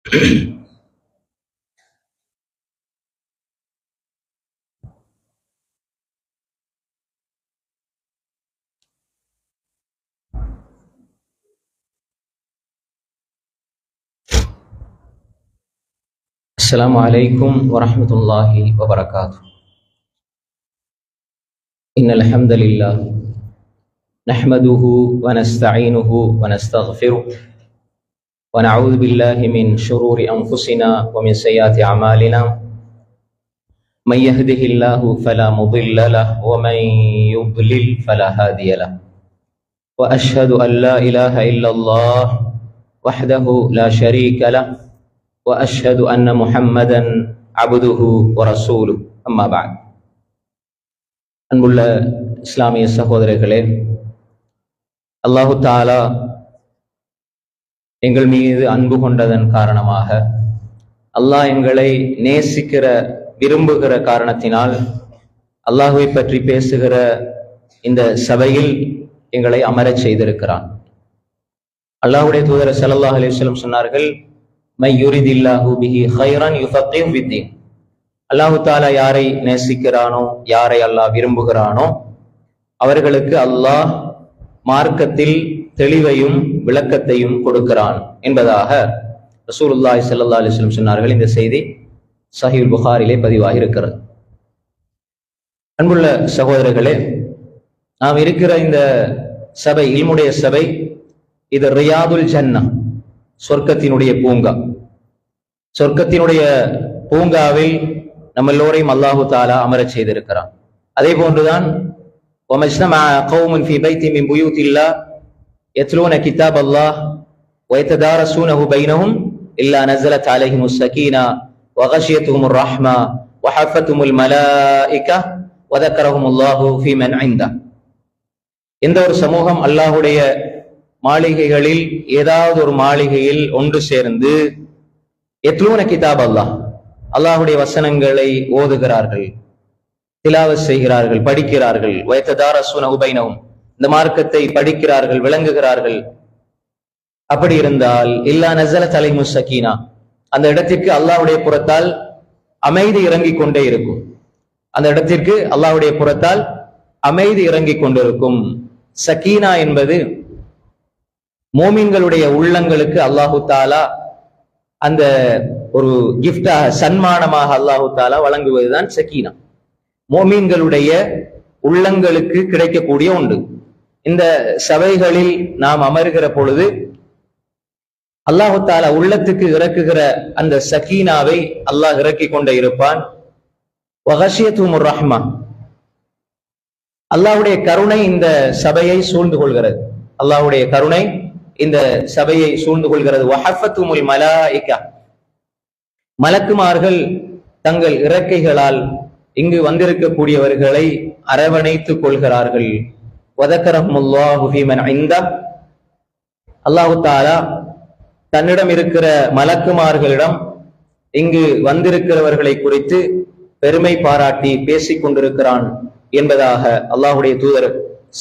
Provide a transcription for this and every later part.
السلام عليكم ورحمة الله وبركاته. إن الحمد لله نحمده ونستعينه ونستغفره ونعوذ بالله من شرور أنفسنا ومن سيئات أعمالنا. من يهده الله فلا مضل له ومن يضلل فلا هادي له. وأشهد أن لا إله إلا الله وحده لا شريك له وأشهد أن محمدا عبده ورسوله. أما بعد. அன்புள்ள இஸ்லாமிய சகோதரர்களே, அல்லாஹு தஆலா எங்கள் மீது அன்பு கொண்டதன் காரணமாக, அல்லாஹ் எங்களை நேசிக்கிற விரும்புகிற காரணத்தினால் அல்லாஹுவை பற்றி பேசுகிற இந்த சபையில் எங்களை அமரச் செய்திருக்கிறான். அல்லாஹ்வுடைய தூதர் ஸல்லல்லாஹு அலைஹி வஸல்லம் சொன்னார்கள், மை யுரிதில்லாஹு பிஹி கைரன் யுஃபக்கிஹு ஃபித்தீன். அல்லாஹு தஆலா யாரை நேசிக்கிறானோ, யாரை அல்லாஹ் விரும்புகிறானோ அவர்களுக்கு அல்லாஹ் மார்க்கத்தில் தெளிவையும் விளக்கத்தையும் கொடுக்கிறான் என்பதாக ரசூலுல்லாஹி ஸல்லல்லாஹு அலைஹி வஸல்லம் சொன்னார்கள். இந்த செய்தி சஹீஹுல் புகாரிலே பதிவாகி இருக்கிறது. அன்புள்ள சகோதரர்களே, நாம் இருக்கிற இந்த சபை, இல்முடைய சபை, இது ரியாதுல் ஜன்னா, சொர்க்கத்தினுடைய பூங்கா. சொர்க்கத்தினுடைய பூங்காவில் நம்ம எல்லோரையும் அல்லாஹு தஆலா அமரச் செய்திருக்கிறான். அதே போன்றுதான் وَمَجْتَمَعَ قَوْمٌ فِي بَيْتٍ مِّن بُيُوتِ اللَّهِ يَتْلُونَ كِتَابَ اللَّهِ وَيَتَدَارَسُونَهُ بَيْنَهُمْ إِلَّا نَزَلَتْ عَلَيْهِمُ السَّكِينَةُ وَغَشِيَتْهُمُ الرَّحْمَةُ وَحَفَّتْهُمُ الْمَلَائِكَةُ وَذَكَرَهُمُ اللَّهُ فِي مَنْ عِندَهُ. எந்த ஒரு சமூகம் அல்லாஹ்வுடைய மாளிகைகளில் ஏதாவது ஒரு மாளிகையில் ஒன்று சேர்ந்து யத்லூன கிதாப் அல்லாஹ், அல்லாஹ்வுடைய வசனங்களை ஓதுகிறார்கள், திலாவத் செய்கிறார்கள், படிக்கிறார்கள், வயத்ததாரஸூனஹு பைனஹும், இந்த மார்க்கத்தை படிக்கிறார்கள், விளங்குகிறார்கள். அப்படி இருந்தால் இல்லா நஸலத் அலைஹிமுஸ் ஸகீனா, அந்த இடத்திற்கு அல்லாஹ்வுடைய புறத்தால் அமைதி இறங்கிக் கொண்டே இருக்கும். அந்த இடத்திற்கு அல்லாஹ்வுடைய புறத்தால் அமைதி இறங்கிக் கொண்டிருக்கும். சகீனா என்பது மோமின்களுடைய உள்ளங்களுக்கு அல்லாஹு தஆலா அந்த ஒரு கிஃப்டாக, சன்மானமாக அல்லாஹு தஆலா வழங்குவதுதான் சகீனா. மோமீன்களுடைய உள்ளங்களுக்கு கிடைக்கக்கூடிய ஒன்று. இந்த சபைகளில் நாம் அமர்கிற பொழுது அல்லாஹு தஆலா உள்ளத்துக்கு இறக்குகிற அந்த சகீனாவை அல்லாஹ் இறக்கி கொண்டே இருப்பான். வகஷியத்துஹுமுர் ரஹ்மா, அல்லாஹ்வுடைய கருணை இந்த சபையை சூழ்ந்து கொள்கிறது. அல்லாஹ்வுடைய கருணை இந்த சபையை சூழ்ந்து கொள்கிறது. வஹஃபத்துமுல் மலாயிகா, மலக்குமார்கள் தங்கள் இறக்கைகளால் இங்கு வந்திருக்கக்கூடியவர்களை அரவணைத்துக் கொள்கிறார்கள். வதக்கரஹுமுல்லாஹு ஃபீ மன் இந்தஹ், அல்லாஹு தஆலா தன்னிடம் இருக்கிற மலக்குமார்களிடம் இங்கு வந்திருக்கிறவர்களை குறித்து பெருமை பாராட்டி பேசிக் கொண்டிருக்கிறான் என்பதாக அல்லாஹ்வுடைய தூதர்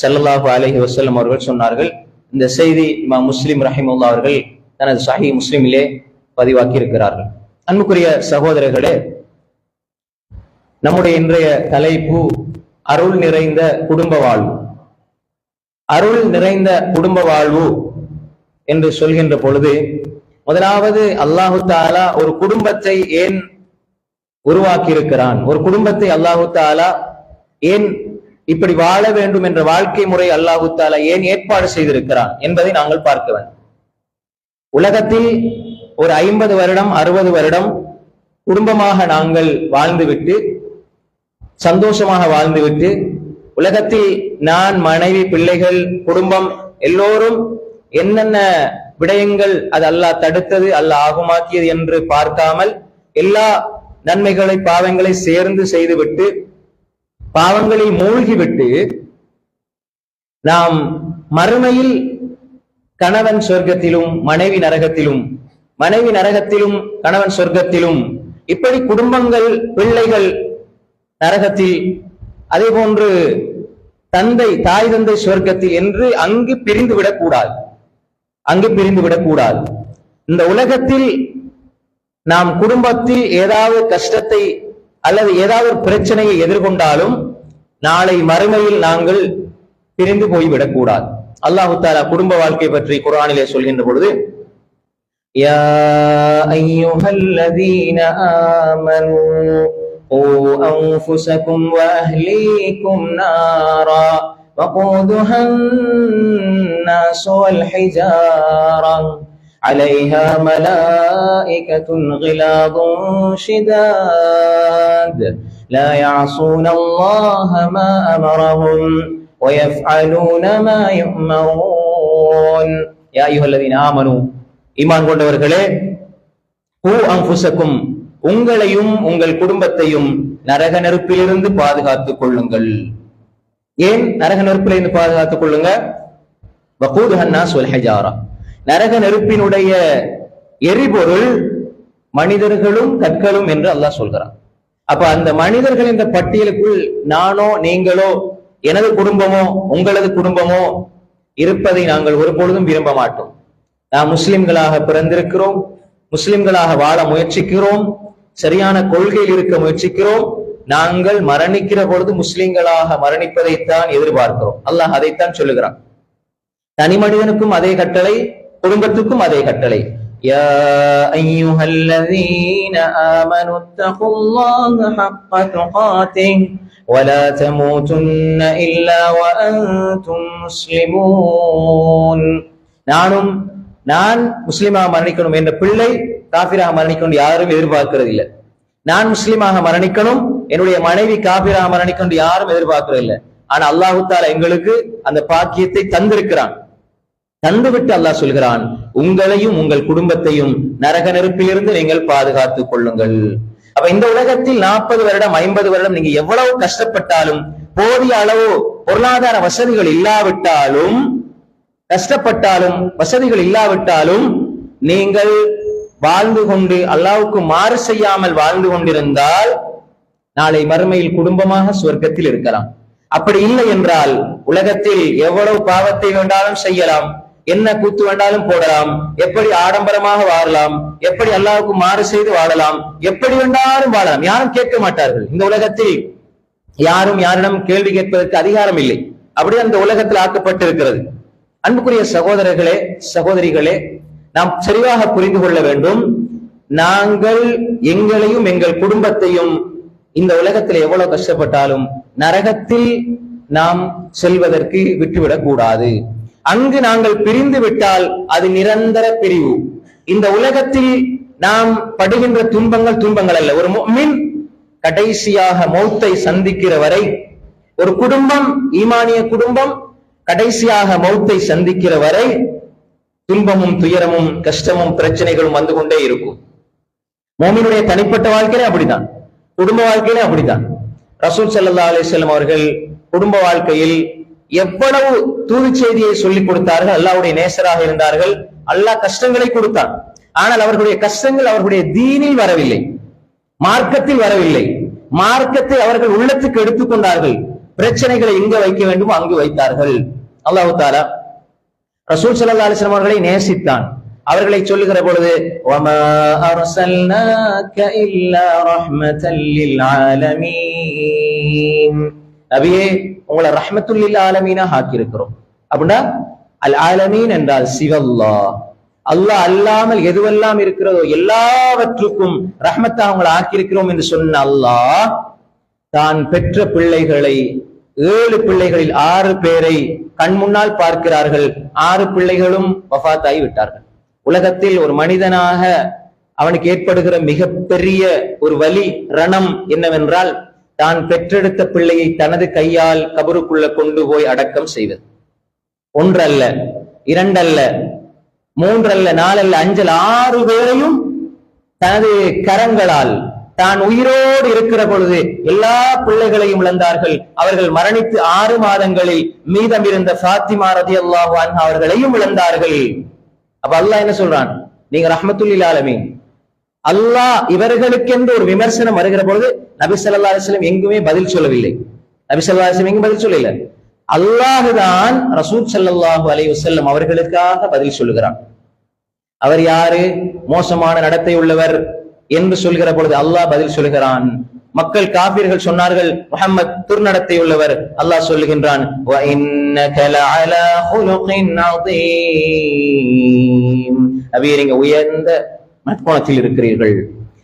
ஸல்லல்லாஹு அலைஹி வஸல்லம் அவர்கள் சொன்னார்கள். இந்த செய்தி இமாம் முஸ்லிம் ரஹிமஹுல்லாஹ் அவர்கள் தனது சஹீஹ் முஸ்லிமிலே பதிவாக்கி இருக்கிறார்கள். அன்புக்குரிய சகோதரர்களே, நம்முடைய இன்றைய தலைப்பு அருள் நிறைந்த குடும்ப வாழ்வு. அருள் நிறைந்த குடும்ப வாழ்வு என்று சொல்கின்ற பொழுது, முதலாவது அல்லாஹு தஆலா ஒரு குடும்பத்தை ஏன் உருவாக்கி இருக்கிறான், ஒரு குடும்பத்தை அல்லாஹு தஆலா ஏன் இப்படி வாழ வேண்டும் என்ற வாழ்க்கை முறை அல்லாஹு தஆலா ஏன் ஏற்பாடு செய்திருக்கிறான் என்பதை நாங்கள் பார்க்க வேண்டும். உலகத்தில் ஒரு 50 வருடம் 60 வருடம் குடும்பமாக நாங்கள் வாழ்ந்துவிட்டு, சந்தோஷமாக வாழ்ந்துவிட்டு, உலகத்தில் நான், மனைவி, பிள்ளைகள், குடும்பம் எல்லோரும் என்னென்ன விடயங்கள் அது அல்லாஹ் தடுத்தது, அல்லாஹ் ஆகுமாக்கியது என்று பார்க்காமல் எல்லா நன்மைகளை பாவங்களை சேர்ந்து செய்துவிட்டு, பாவங்களில் மூழ்கிவிட்டு, நாம் மறுமையில் கணவன் சொர்க்கத்திலும் மனைவி நரகத்திலும், மனைவி நரகத்திலும் கணவன் சொர்க்கத்திலும், இப்படி குடும்பங்கள், பிள்ளைகள் நரகத்தில், அதே போன்று தந்தை, தாய் தந்தை சொர்க்கத்தில் என்று அங்கு பிரிந்து விடக்கூடாது, அங்கு பிரிந்து விடக்கூடாது. இந்த உலகத்தில் நாம் குடும்பத்தில் ஏதாவது கஷ்டத்தை அல்லது ஏதாவது பிரச்சனையை எதிர்கொண்டாலும் நாளை மறுமையில் நாங்கள் பிரிந்து போய்விடக் கூடாது. அல்லாஹு தஆலா குடும்ப வாழ்க்கை பற்றி குர்ஆனிலே சொல்கின்ற பொழுது, யா அய்யுஹல்லதீன ஆமனூ கூ அன்ஃபுஸகும் வ அஹ்லீகும் நாரா வகூதுஹா அன்-நாஸ் வல் ஹிஜாரா عليها ملائكة غلاظ شداد لا يعصون الله ما أمرهم ويفعلون ما يؤمرون يا أيها الذين آمنوا ஈமான் கொண்டவர்களே, கூ அன்ஃபுஸகும் உங்களையும் உங்கள் குடும்பத்தையும் நரக நெருப்பிலிருந்து பாதுகாத்துக் கொள்ளுங்கள். ஏன் நரக நெருப்பிலிருந்து பாதுகாத்துக் கொள்ளுங்க? வகூதுஹா அன்-நாஸ் வல் ஹிஜாரா, நரக நெருப்பினுடைய எரிபொருள் மனிதர்களும் கற்களும் என்று அல்லாஹ் சொல்கிறான். அப்ப அந்த மனிதர்கள் என்ற பட்டியலுக்குள் நானோ நீங்களோ எனது குடும்பமோ உங்களது குடும்பமோ இருப்பதை நாங்கள் ஒருபொழுதும் விரும்ப மாட்டோம். நாம் முஸ்லிம்களாக பிறந்திருக்கிறோம், முஸ்லிம்களாக வாழ முயற்சிக்கிறோம், சரியான கொள்கையில் இருக்க முயற்சிக்கிறோம். நாங்கள் மரணிக்கிற பொழுது முஸ்லிம்களாக மரணிப்பதைத்தான் எதிர்பார்க்கிறோம். அல்லாஹ் அதைத்தான் சொல்லுகிறான். தனி மனிதனுக்கும் அதே கட்டளை, குடும்பத்துக்கும் அதே கட்டளை. யா அய்யுஹல்லதீன ஆமனு தகுல்லாஹ ஹக்க துகாத்திஹ் வலா தமூதுன்ன இல்லா வஅன்தும் முஸ்லிமூன். நான் முஸ்லிமாக மரணிக்கணும் என்ற பிள்ளை காபிராக மரணிக்கணும் யாரும் எதிர்பார்க்கிறது இல்லை. நான் முஸ்லிமாக மரணிக்கணும், என்னுடைய மனைவி காபிராக மரணிக்கணும் யாரும் எதிர்பார்க்கிறது இல்லை. ஆனா அல்லாஹு தஆலா எங்களுக்கு அந்த பாக்கியத்தை தந்திருக்கிறான். தந்துவிட்டு அல்லாஹ் சொல்கிறான், உங்களையும் உங்கள் குடும்பத்தையும் நரக நெருப்பிலிருந்து நீங்கள் பாதுகாத்துக் கொள்ளுங்கள். அப்ப இந்த உலகத்தில் 40 வருடம் 50 வருடம் நீங்க எவ்வளவு கஷ்டப்பட்டாலும், போதிய அளவு பொருளாதார வசதிகள் இல்லாவிட்டாலும், கஷ்டப்பட்டாலும் வசதிகள் இல்லாவிட்டாலும், நீங்கள் வாழ்ந்து கொண்டு அல்லாஹ்வுக்கு மாறு செய்யாமல் வாழ்ந்து கொண்டிருந்தால் நாளை மறுமையில் குடும்பமாக சொர்க்கத்தில் இருக்கலாம். அப்படி இல்லை என்றால் உலகத்தில் எவ்வளவு பாவத்தை வேண்டாலும் செய்யலாம், என்ன கூத்து வேண்டாலும் போடலாம், எப்படி ஆடம்பரமாக வாழலாம், எப்படி அல்லாஹ்வுக்கு மாறு செய்து வாழலாம், எப்படி வேண்டாலும் வாழலாம். யாரும் கேட்க மாட்டார்கள். இந்த உலகத்தில் யாரும் யாரிடம் கேள்வி கேட்பதற்கு அதிகாரம் இல்லை. அப்படி அந்த உலகத்தில் ஆக்கப்பட்டிருக்கிறது. அன்புக்குரிய சகோதரர்களே, சகோதரிகளே, நாம் சரியாக புரிந்து கொள்ள வேண்டும். நாங்கள் எங்களையும் எங்கள் குடும்பத்தையும் இந்த உலகத்தில் எவ்வளவு கஷ்டப்பட்டாலும் நரகத்தில் நாம் செல்வதற்கு விட்டுவிடக் கூடாது. அங்கு நாங்கள் பிரிந்து விட்டால் அது நிரந்தர பிரிவு. இந்த உலகத்தில் நாம் படுகின்ற துன்பங்கள் அல்ல. ஒரு முஃமின் கடைசியாக மௌத்தை சந்திக்கிற வரை, ஒரு குடும்பம், ஈமானிய குடும்பம் கடைசியாக மௌத்தை சந்திக்கிற வரை துன்பமும் துயரமும் கஷ்டமும் பிரச்சனைகளும் வந்து கொண்டே இருக்கும். மோமினுடைய தனிப்பட்ட வாழ்க்கையில அப்படிதான், குடும்ப வாழ்க்கையில அப்படிதான். ரசூல் ஸல்லல்லாஹு அலைஹி வஸல்லம் அவர்கள் குடும்ப வாழ்க்கையில் எவ்வளவு தூது செய்தியை சொல்லிக் கொடுத்தார்கள். அல்லாஹ்வுடைய நேசராக இருந்தார்கள். அல்லாஹ் கஷ்டங்களை கொடுத்தான். ஆனால் அவர்களுடைய கஷ்டங்கள் அவர்களுடைய தீனில் வரவில்லை, மார்க்கத்தில் வரவில்லை. மார்க்கத்தை அவர்கள் உள்ளத்துக்கு எடுத்துக்கொண்டார்கள். பிரச்சனைகளை எங்க வைக்க வேண்டுமோ அங்கு வைத்தார்கள். அல்லாஹ் தஆலா ரசூல் ஸல்லல்லாஹு அலைஹி வஸல்லம் அவர்களை நேசித்தான். அவர்களை சொல்லுகிற பொழுது, வமா அர்ஸல்னாக இல்லா ரஹ்மத்தல் லில் ஆலமீன், நபியே உங்களை ரஹ்மத்துல் லில் ஆலமீனா ஆக்கி இருக்கிறோம். அப்படின்னா அல் ஆலமீன் என்றால் சிவல்லாஹ், அல்லாஹ் அல்லாமல் எதுவெல்லாம் இருக்கிறதோ எல்லாவற்றுக்கும் ரஹ்மத்தாக உங்களை ஆக்கியிருக்கிறோம் என்று சொன்ன அல்லாஹ் தான் பெற்ற பிள்ளைகளை 7 பிள்ளைகளில் 6 பேரை கண் முன்னால் பார்க்கிறார்கள். 6 பிள்ளைகளும் வஃபாத்தாகி விட்டார்கள். உலகத்தில் ஒரு மனிதனாக அவனுக்கு ஏற்படுகிற மிகப்பெரிய ஒரு வலி ரணம் என்னவென்றால், தான் பெற்றெடுத்த பிள்ளையை தனது கையால் கபருக்குள்ள கொண்டு போய் அடக்கம் செய்வது. 1 அல்ல, 2 அல்ல, 3 அல்ல, 4 அல்ல, 5 அல்ல, 6 பேரையும் தனது கரங்களால் தான் உயிரோடு இருக்கிற பொழுது எல்லா பிள்ளைகளையும் இழந்தார்கள். அவர்கள் மரணித்து 6 மாதங்களில் மீதம் இருந்த ஃபாத்திமா ரலியல்லாஹு அன்ஹா அவர்களையும் இழந்தார்கள். அப்ப அல்லாஹ் என்ன சொல்றான்? நீங்க ரஹ்மத்துல் லில் ஆலமீன். அல்லாஹ் இவர்களுக்கென்று ஒரு விமர்சனம் வருகிற பொழுது நபி ஸல்லல்லாஹு அலைஹி வஸல்லம் எங்குமே பதில் சொல்லவில்லை. நபி ஸல்லல்லாஹு அலைஹி வஸல்லம் எங்கும் பதில் சொல்லல. அல்லாஹ் தான் ரசூல் ஸல்லல்லாஹு அலைஹி வஸல்லம் அவர்களுக்காக பதில் சொல்லுகிறான். அவர் யாரு? மோசமான நடத்தை உள்ளவர், என்று சொல்கிற பொழுது அல்லாஹ் பதில் சொல்கிறான். மக்கள் காபிர்கள் சொன்னார்கள், முஹம்மத் துர்நடத்தை உள்ளவர். அல்லாஹ் சொல்லுகின்றான், வ இன்னக லஅலா குலுகின் அதீம், நபியே நீங்க உயர்ந்த நற்குணத்தில் இருக்கிறீர்கள்.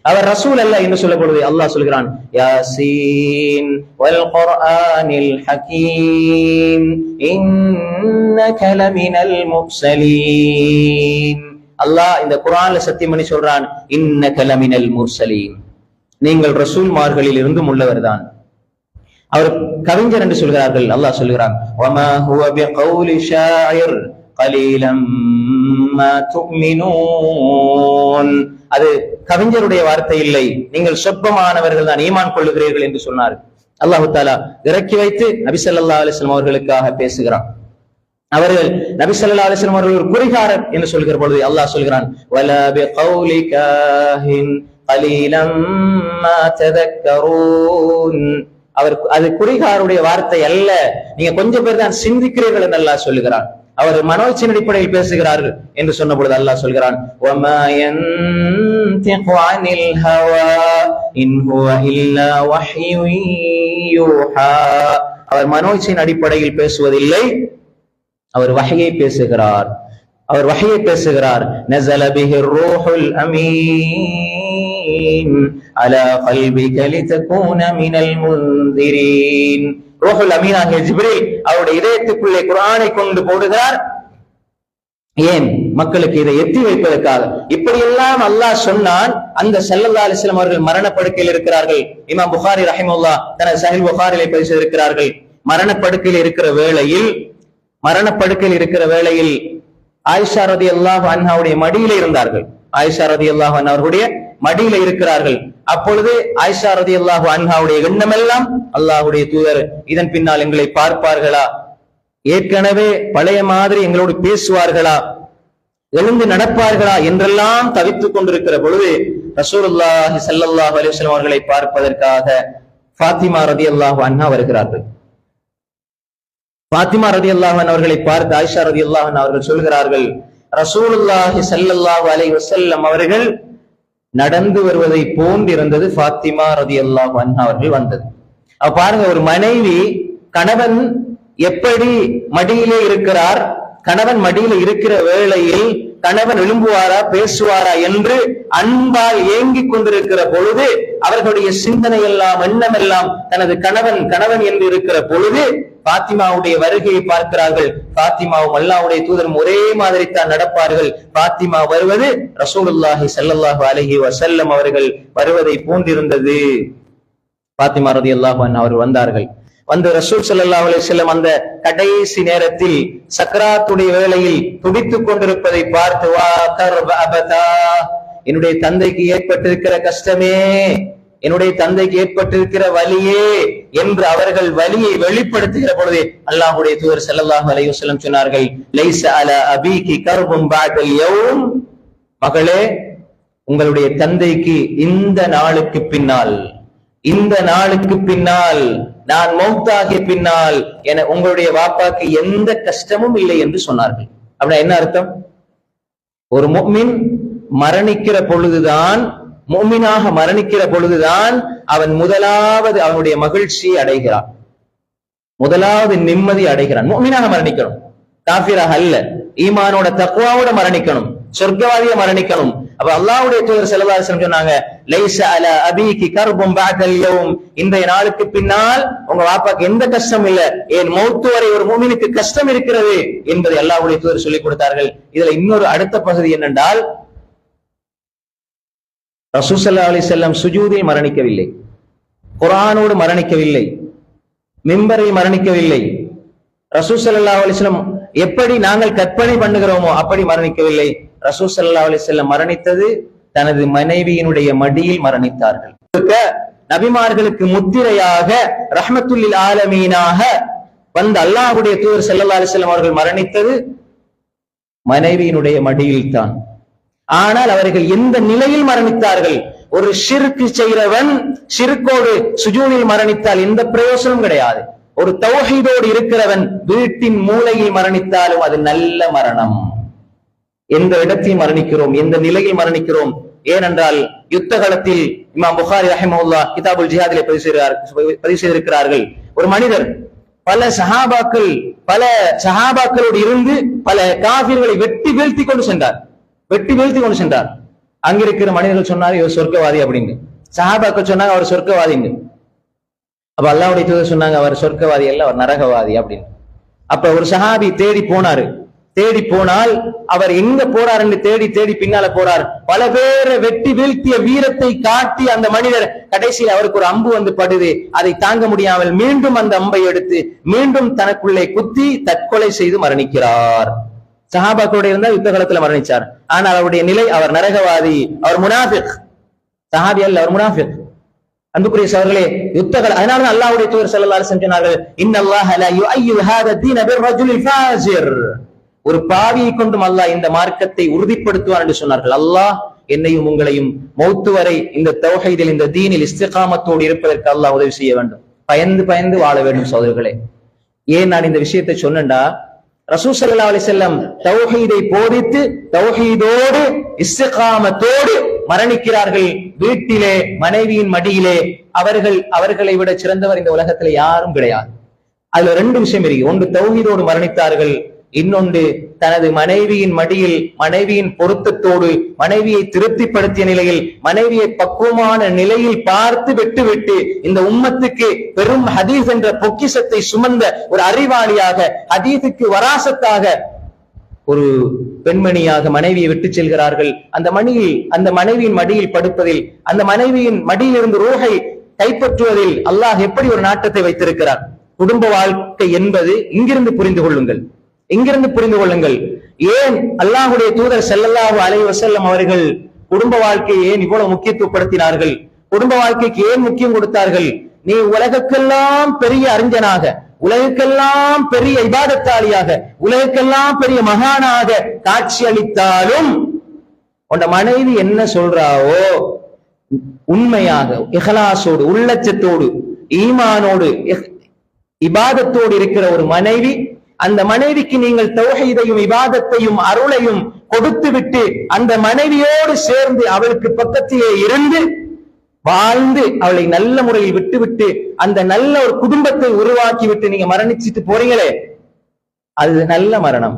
அவர் ரசூல் அல்ல என்று சொல்லும் பொழுது அல்லாஹ் சொல்கிறான், யாசீன் வல் குர்ஆனில் ஹகீம் இன்னக லமினல் முர்ஸலீன். அல்லாஹ் இந்த குர்ஆன்ல சத்தியம் பண்ணி சொல்றான், இன்னக லமினல் முர்ஸலீன், நீங்கள் ரசூல்மார்களில் இருந்தும் உள்ளவர்தான். அவர் கவிஞர் என்று சொல்கிறார்கள். அல்லாஹ் சொல்கிறான், வமா ஹுவ பிகௌலி ஷாயிர் கலீலம் மா துமினூன், அது கவிஞருடைய வார்த்தை இல்லை, நீங்கள் சொற்பமானவர்கள் தான் ஈமான் கொள்ளுகிறீர்கள் என்று சொன்னார். அல்லாஹு தஆலா இறக்கி வைத்து நபி ஸல்லல்லாஹு அலைஹி வஸல்லம் அவர்களுக்காக பேசுகிறான். அவர்கள் நபி ஸல்லல்லாஹு அலைஹி வஸல்லம் அவர்கள் ஒரு குறிகாரர் என்று சொல்கிற பொழுது அல்லாஹ் சொல்கிறான், வலா பிகௌலி காஹின் கலீலம் மா ததக்கரூன், அவர் அது குறிகாருடைய வார்த்தை அல்ல, நீங்க கொஞ்சம் பேர் தான் சிந்திக்கிறீர்கள் என்று அல்லாஹ் சொல்கிறான். அவர் மனோச்சின் அடிப்படையில் பேசுகிறார்கள் என்று சொன்ன பொழுது அல்லாஹ் சொல்கிறான், வமா யன்திகு அனில் ஹவா இன் ஹுவ இல்லா வஹ்யுன் யூஹா, அவர் மனோச்சின் அடிப்படையில் பேசுவதில்லை, அவர் வஹ்யை பேசுகிறார். அவர் வஹ்யை பேசுகிறார். நஸல பிஹிர் ரூஹுல் அமீன் அலா கல்பிக லிதகூன மினல் முன்திரீன், ரூஹுல் அமீன் ஆகிய ஜிப்ரீல் அவருடைய இதயத்துக்குள்ளே குர்ஆனை கொண்டு போடுகிறார். ஏன்? மக்களுக்கு இதை எத்தி வைப்பதற்காக. இப்படியெல்லாம் அல்லாஹ் சொன்னான். அந்த ஸல்லல்லாஹு அலைஹி வஸல்லம் அவர்கள் மரணப்படுக்கையில் இருக்கிறார்கள். இமாம் புகாரி ரஹிமஹுல்லாஹ் தனது சஹீஹ் புகாரிலே பதிவு செய்திருக்கிறார்கள். மரணப்படுக்கையில் இருக்கிற வேளையில் ஆயிஷா ரலியல்லாஹு அன்ஹாவுடைய மடியிலே இருந்தார்கள். ஆயிஷா ரலியல்லாஹு அன்ஹா அவர்களுடைய மடியில இருக்கிறார்கள். அப்பொழுது ஆயிஷா ரலியல்லாஹு அன்ஹாவுடைய எண்ணமெல்லாம், அல்லாஹ்வுடைய தூதர் இதன் பின்னால் எங்களை பார்ப்பார்களா, ஏற்கனவே பழைய மாதிரி எங்களோடு பேசுவார்களா, எழுந்து நடப்பார்களா என்றெல்லாம் தவித்துக் கொண்டிருக்கிற பொழுது ரசூலுல்லாஹி ஸல்லல்லாஹு அலைஹி வஸல்லம் அவர்களை பார்ப்பதற்காக ஃபாத்திமா ரலியல்லாஹு அன்ஹா வருகிறார்கள். ஃபாத்திமா ரலியல்லாஹு அன்ஹா அவர்களை பார்த்து ஆயிஷா ரலியல்லாஹு அன்ஹா அவர்கள் சொல்கிறார்கள், ரசூலுல்லாஹி ஸல்லல்லாஹு அலைஹி வஸல்லம் அவர்கள் நடந்து வருவதை போன்றிருந்தது ஃபாத்திமா ரலியல்லாஹு அன்ஹா அவர்கள் வந்தது. அப்ப பாருங்க, ஒரு மனைவி கணவன் எப்படி மடியிலே இருக்கிறார், கணவன் மடியில இருக்கிற வேளையில் கணவன் எழும்புவாரா பேசுவாரா என்று அன்பால் ஏங்கிக் கொண்டிருக்கிற பொழுது அவர்களுடைய சிந்தனை எல்லாம் எண்ணம் எல்லாம் தனது கணவன் என்று இருக்கிற பொழுது பாத்திமாவுடைய வருகையை பார்க்கிறார்கள். பாத்திமாவும் அல்லாஹ்வுடைய தூதரும் ஒரே மாதிரி தான் நடப்பார்கள். பாத்திமா வருவது ரசூலுல்லாஹி ஸல்லல்லாஹு அலைஹி வஸல்லம் அவர்கள் வருவதை போன்றிருந்தது. பாத்திமா ரலியல்லாஹு அன்ஹா அவர்கள் வந்தார்கள். வந்து ரசூல் ஸல்லல்லாஹு அலைஹி வஸல்லம் அந்த கடைசி நேரத்தில் சக்ராத்துடைய வேளையில் துடித்துக் கொண்டிருப்பதை பார்த்து, வா கர்ப அபதா, என்னுடைய தந்தைக்கு ஏற்பட்டிருக்கிற கஷ்டமே, என்னுடைய தந்தைக்கு ஏற்பட்டிருக்கிற வலியே என்று அவர்கள் வலியை வெளிப்படுத்துகிற பொழுது அல்லாஹ்வுடைய தூதர் ஸல்லல்லாஹு அலைஹி வஸல்லம் சொன்னார்கள், லைஸ அலா அபீகி கர்புன் பஅதல் யௌம், மகளே உங்களுடைய தந்தைக்கு இந்த நாளுக்கு பின்னால் நான் மௌத்தாகிய பின்னால் என உங்களுடைய வாப்பாக்கு எந்த கஷ்டமும் இல்லை என்று சொன்னார்கள். அப்படின்னா என்ன அர்த்தம்? ஒரு முஃமின் மரணிக்கிற பொழுதுதான், முஃமினாக மரணிக்கிற பொழுதுதான் அவன் முதலாவது அவனுடைய மகிழ்ச்சியை அடைகிறான், முதலாவது நிம்மதி அடைகிறான். முஃமினாக மரணிக்கணும், காஃபிராக அல்ல, ஈமானோட தக்வாவோட மரணிக்கணும், சொர்க்கவாதியா மரணிக்கணும். அப்ப அல்லாஹ்வுடைய தூதர் ஸல்லல்லாஹு அலைஹி வஸல்லம் சொன்னாங்க, லைஸ அலா அபீகி கர்புன் பஅதல் யௌம், இன்றைய நாளுக்கு பின்னால் உங்க வாப்பாக்கு எந்த கஷ்டம் இல்ல, ஏன் மௌத்து வரை ஒரு முஃமினுக்கு கஷ்டம் இருக்கிறது என்பதை அல்லாஹ்வுடைய தூதர் சொல்லிக் கொடுத்தார்கள். இதுல இன்னொரு அடுத்த பகுதி என்னென்றால், ரசூல் ஸல்லல்லாஹு அலைஹி வஸல்லம் சுஜூதில் மரணிக்கவில்லை, குர்ஆனோடு மரணிக்கவில்லை, மிம்பரில் மரணிக்கவில்லை. ரசூல் ஸல்லல்லாஹு அலைஹி வஸல்லம் எப்படி நாங்கள் கற்பனை பண்ணுகிறோமோ அப்படி மரணிக்கவில்லை. ரசூல் ஸல்லல்லாஹு அலைஹி வஸல்லம் மரணித்தது தனது மனைவியினுடைய மடியில் மரணித்தார்கள். நபிமார்களுக்கு முத்திரையாக ரஹ்மத்துல் ஆலமீனாக வந்த அல்லாஹ்வுடைய தூதர் ஸல்லல்லாஹு அலைஹி வஸல்லம் அவர்கள் மரணித்தது மனைவியினுடைய மடியில் தான். ஆனால் அவர்கள் எந்த நிலையில் மரணித்தார்கள்? ஒரு ஷிர்க் செய்கிறவன் ஷிர்கோடு சுஜூதில் மரணித்தால் எந்த பிரயோசனமும் கிடையாது. ஒரு தௌஹீதோடு இருக்கிறவன் வீட்டின் மூலையில் மரணித்தாலும் அது நல்ல மரணம். எந்த இடத்தில் மரணிக்கிறோம், எந்த நிலையில் மரணிக்கிறோம், ஏனென்றால் யுத்த காலத்தில் இமாம் புகாரி ரஹிமஹுல்லாஹ் கிதாபுல் ஜிஹாதிலே பதிவு செய்திருக்கிறார்கள். ஒரு மனிதர் பல சஹாபாக்களோடு இருந்து பல காஃபிர்களை வெட்டி வீழ்த்தி கொண்டு சென்றார். அங்கிருக்கிற மனிதர்கள் சொன்னார் இவர் சொர்க்கவாதி அப்படின்னு. சஹாபாக்கள் சொன்னாங்க அவர் சொர்க்கவாதின்னு. அப்ப அல்லாஹ்வுடைய தூதர் சொன்னாங்க அவர் சொர்க்கவாதி அல்ல, அவர் நரகவாதி அப்படின்னு. அப்ப ஒரு சஹாபி தேடி போனால் அவர் எங்க போறாருன்னு தேடி பின்னால போறார். பல பேரை வெட்டி வீழ்த்திய வீரத்தை காட்டி அந்த மனிதர் கடைசியில் அவருக்கு ஒரு அம்பு வந்து படுது. அதை தாங்க முடியாமல் மீண்டும் அந்த அம்பை எடுத்து மீண்டும் தனக்குள்ளே குத்தி தற்கொலை செய்து மரணிக்கிறார். சஹாபாக்களோட இருந்தா யுத்த காலத்துல மரணிச்சார். ஆனால் அவருடைய நிலை அவர் நரகவாதி, அவர் முனாஃபிக். சஹாபி அல்ல, அவர் முனாஃபிக். அன்புக்குரிய சகோதரர்களே, யுத்தங்கள் அதனால அல்லாஹ்வுடைய தூதர் ஸல்லல்லாஹு அலைஹி வஸல்லம் சொன்னார்கள் இன்னல்லாஹ லா யுஅய்யிது ஹாதா தீன பிர்ரஜுலில் ஃபாஜிர். ஒரு பாவியை கொண்டும் அல்லாஹ் இந்த மார்க்கத்தை உறுதிப்படுத்துவார் என்று சொன்னார்கள். அல்லாஹ் என்னையும் உங்களையும் மௌத்து வரை இந்த தௌஹீதில் இந்த தீனில் இஸ்திகாமத்தோடு இருப்பதற்கு அல்லாஹ் உதவி செய்ய வேண்டும். பயந்து வாழ வேண்டும் சகோதரர்களே. ஏன் நான் இந்த விஷயத்தை சொன்னேன்டா, ரசூல் ஸல்லல்லாஹு அலைஹி வஸல்லம் தௌஹீதை போதித்து தௌஹீதோடு இஸ்திகாமத்தோடு மரணிக்கிறார்கள். வீட்டிலே மனைவியின் மடியிலே. அவர்களை விட சிறந்தவர் இந்த உலகத்துல யாரும் கிடையாது. அதுல ரெண்டு விஷயம் இருக்கு. ஒன்று தௌஹீதோடு மரணித்தார்கள், இன்னொன்று தனது மனைவியின் மடியில் மனைவியின் பொருத்தத்தோடு மனைவியை திருப்திப்படுத்திய நிலையில் மனைவியை பக்குவமான நிலையில் பார்த்து விட்டு இந்த உம்மத்துக்கு பெரும் ஹதீஸ் என்ற பொக்கிஷத்தை சுமந்த ஒரு அறிவாளியாக ஹதீஸுக்கு வராசத்தாக ஒரு பெண்மணியாக மனைவியை விட்டு செல்கிறார்கள். அந்த மனைவியின் மடியில் படுப்பதில், அந்த மனைவியின் மடியில் இருந்து ரூஹை கைப்பற்றுவதில் அல்லாஹ் எப்படி ஒரு நாட்டத்தை வைத்திருக்கிறார். குடும்ப வாழ்க்கை என்பது இங்கிருந்து புரிந்து கொள்ளுங்கள். ஏன் அல்லாஹ்வுடைய தூதர் ஸல்லல்லாஹு அலைஹி வஸல்லம் அவர்கள் குடும்ப வாழ்க்கையை ஏன் இவ்வளவு முக்கியத்துவப்படுத்தினார்கள்? குடும்ப வாழ்க்கைக்கு ஏன் முக்கியம் கொடுத்தார்கள்? நீ உலகக்கெல்லாம் பெரிய அறிஞனாக, உலகக்கெல்லாம் பெரிய இபாதத்தாளியாக, உலகக்கெல்லாம் பெரிய மகானாக காட்சி அளித்தாலும் உன் மனைவி என்ன சொல்றாவோ உண்மையாக இஹ்லாஸோடு உள்ளச்சத்தோடு ஈமானோடு இபாதத்தோடு இருக்கிற ஒரு மனைவி, அந்த மனைவிக்கு நீங்கள் தௌஹீதையும் இபாதத்தையும் அருளையும் கொடுத்து விட்டு அந்த மனைவியோடு சேர்ந்து அவளுக்கு பக்கத்திலே இருந்து வாழ்ந்து அவளை நல்ல முறையில் விட்டு அந்த நல்ல ஒரு குடும்பத்தை உருவாக்கி விட்டு நீங்க மரணிச்சுட்டு போறீங்களே, அது நல்ல மரணம்.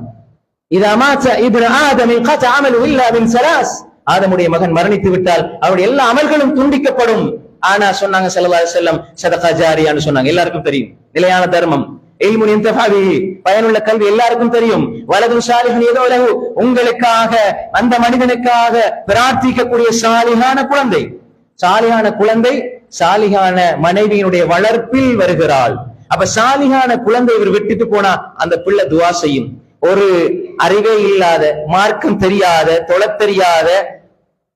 ஆதமுடைய மகன் மரணித்து விட்டால் அவருடைய எல்லா அமல்களும் துண்டிக்கப்படும். ஆனா சொன்னாங்க ஸல்லல்லாஹு அலைஹி வஸல்லம் சதகா ஜாரியான்னு சொன்னாங்க. எல்லாருக்கும் தெரியும் நிலையான தர்மம், இல்முன் யன்தஃபா பிஹி, பயனுள்ள கல்வி எல்லாருக்கும் தெரியும். வலது சாலிஹன் யதூ லஹு, உங்களுக்காக அந்த மனிதனுக்காக பிரார்த்திக்கக்கூடிய சாலிஹான குழந்தை சாலிஹான மனைவியினுடைய வளர்ப்பில் வருகிறாள். அப்ப சாலிஹான குழந்தை இவர் விட்டுட்டு போனா அந்த பிள்ளை துஆ செய்யும். ஒரு அறிவே இல்லாத, மார்க்கம் தெரியாத, தொழத் தெரியாத,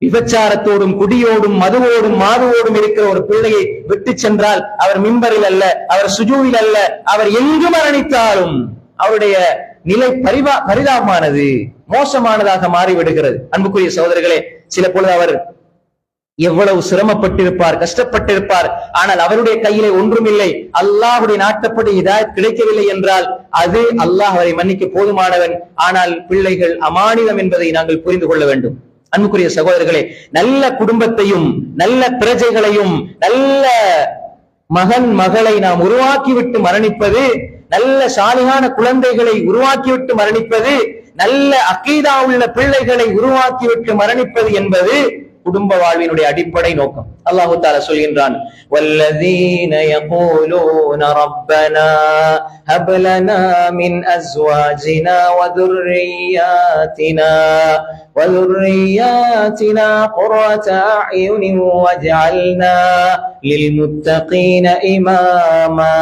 விபச்சாரத்தோடும் குடியோடும் மதுவோடும் மாதுவோடும் இருக்கிற ஒரு பிள்ளையை விட்டு சென்றால் அவர் மிம்பரில் அல்ல, அவர் சுஜூதில் அல்ல, அவர் எங்கு மரணித்தாலும் அவருடைய நிலை பரிதாபமானது, மோசமானதாக மாறிவிடுகிறது. அன்புக்குரிய சகோதரர்களே, சில பொழுது அவர் எவ்வளவு சிரமப்பட்டிருப்பார், கஷ்டப்பட்டிருப்பார். ஆனால் அவருடைய கையிலே ஒன்றுமில்லை. அல்லாஹ்வுடைய நாட்டப்படி ஹிதாயத் கிடைக்கவில்லை என்றால் அது அல்லாஹ் அவரை மன்னிக்க போதுமானவன். ஆனால் பிள்ளைகள் அமானிதம் என்பதை நாங்கள் புரிந்து கொள்ள வேண்டும். அன்புக்குரிய சகோதரர்களே, நல்ல குடும்பத்தையும் நல்ல பிரஜைகளையும் நல்ல மகன் மகளை நாம் உருவாக்கிவிட்டு மரணிப்பது, நல்ல சாலிகான குழந்தைகளை உருவாக்கிவிட்டு மரணிப்பது, நல்ல அகீதா உள்ள பிள்ளைகளை உருவாக்கிவிட்டு மரணிப்பது என்பது குடும்ப வாழ்வினுடைய அடிப்படை நோக்கம். அல்லாஹ் தஆலா சொல்கின்றான், வல்லதீன யகூலூன ரப்பனா ஹப் லனா மின் அஸ்வாஜினா வ துர்ரிய்யாத்தினா குர்ரத அயுனின் வஜ்அல்னா லில்முத்தகீன இமாமா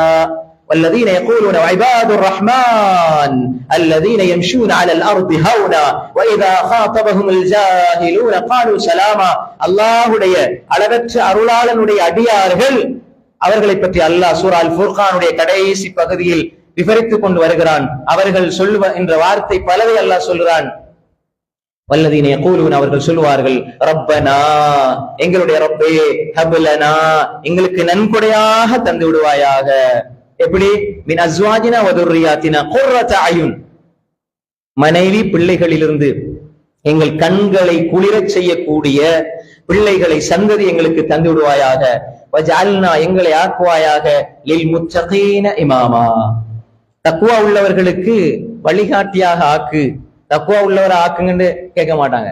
والذين يقولون وعباد الرحمن الذين يمشون على الأرض هونا وإذا خاطبهم الجاهلون قالوا سلاما. அல்லாஹ்வுடைய அளவற்ற அருளாளனுடைய அடியார்கள், அவர்களை பற்றி அல்லாஹ் சூரா அல் ஃபுர்கானுடைய கடைசி பகுதியில் விவரித்துக் கொண்டு வருகிறான். அவர்கள் சொல்லுவ என்ற வார்த்தை பலவை அல்லாஹ் சொல்கிறான். வல்லதீன யகூலூன, அவர்கள் சொல்லுவார்கள், ரப்பனா, எங்களுடைய ரப்பே, ஹப்லனா, எங்களுக்கு நன்கொடையாக தந்து விடுவாயாக. எப்படி? மின் அஸ்வாஜினா வ துர்ரியாத்தினா குர்ரத அயுன், மனைவி பிள்ளைகளிலிருந்து எங்கள் கண்களை குளிரச் செய்யக்கூடிய பிள்ளைகளை சந்ததி எங்களுக்கு தந்து விடுவாயாக. வஜஅல்னா எங்களை ஆக்குவாயாக லில் முத்தகீன இமாமா, தக்வா உள்ளவர்களுக்கு வழிகாட்டியாக ஆக்கு. தக்வா உள்ளவரை ஆக்குங்கன்னு கேட்க மாட்டாங்க.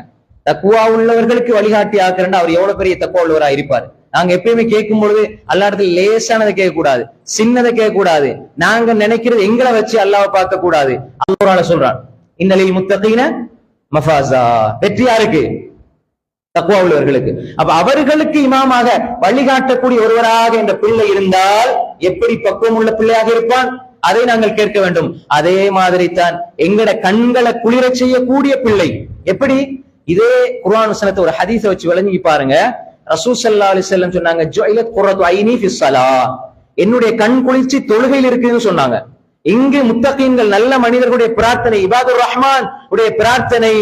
தக்வா உள்ளவர்களுக்கு வழிகாட்டி ஆக்குறேன். அவர் எவ்வளவு பெரிய தக்வா உள்ளவரா இருப்பாரு. நாங்க எப்பயுமே கேட்கும் பொழுது அல்லா இடத்துல லேசானதை கேட்க கூடாது, சின்னதை கேட்க கூடாது. நாங்க நினைக்கிறது எங்களை வச்சு அல்லாவை பார்க்க கூடாது. அல்லாஹ் சொல்றான், இன்னலில் முத்தகீன மஃபாஸா, வெற்றி யாருக்கு? தக்வா உள்ளவர்களுக்கு. அப்ப அவர்களுக்கு இமாமாக வழிகாட்டக்கூடிய ஒருவராக இந்த பிள்ளை இருந்தால் எப்படி பக்குவம் உள்ள பிள்ளையாக இருப்பான், அதை நாங்கள் கேட்க வேண்டும். அதே மாதிரி தான் எங்கட கண்களை குளிர செய்யக்கூடிய பிள்ளை எப்படி. இதே குர்ஆன் வசனத்தை ஒரு ஹதீஸை வச்சு விளங்கி பாருங்க. ரசூல் ஸல்லல்லாஹு அலைஹி வஸல்லம் சொன்னாங்க, ஜுஇலத் குர்ரத்து ஐனி ஃபிஸ் ஸலாத், என்னுடைய கண் குளிர்ச்சி தொழுகையில் இருக்குன்னு சொன்னாங்க. இங்கு முத்தகீன்கள் நல்ல மனிதர்களுடைய பிரார்த்தனை, இபாதுர் ரஹ்மான் உடைய பிரார்த்தனை,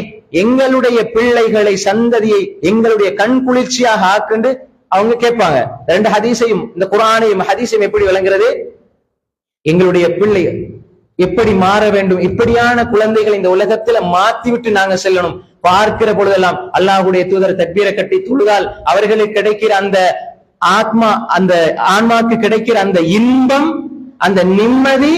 எங்களுடைய பிள்ளைகளை சந்ததியை எங்களுடைய கண் குளிர்ச்சியாக ஆக்குண்டு அவங்க கேட்பாங்க. ரெண்டு ஹதீஸையும், இந்த குர்ஆனையும் ஹதீஸையும் எப்படி விளங்குறது? எங்களுடைய பிள்ளை எப்படி மாற வேண்டும், இப்படியான குழந்தைகள் இந்த உலகத்துல மாத்திவிட்டு நாங்க செல்லணும். பார்க்கிற பொழுதெல்லாம் அல்லாஹ்வுடைய தூதர் தக்பீரை கட்டி தொழுதால் அவர்களுக்கு கிடைக்கிற அந்த ஆத்மா, அந்த ஆன்மாக்கு கிடைக்கிற அந்த இன்பம், அந்த நிம்மதி,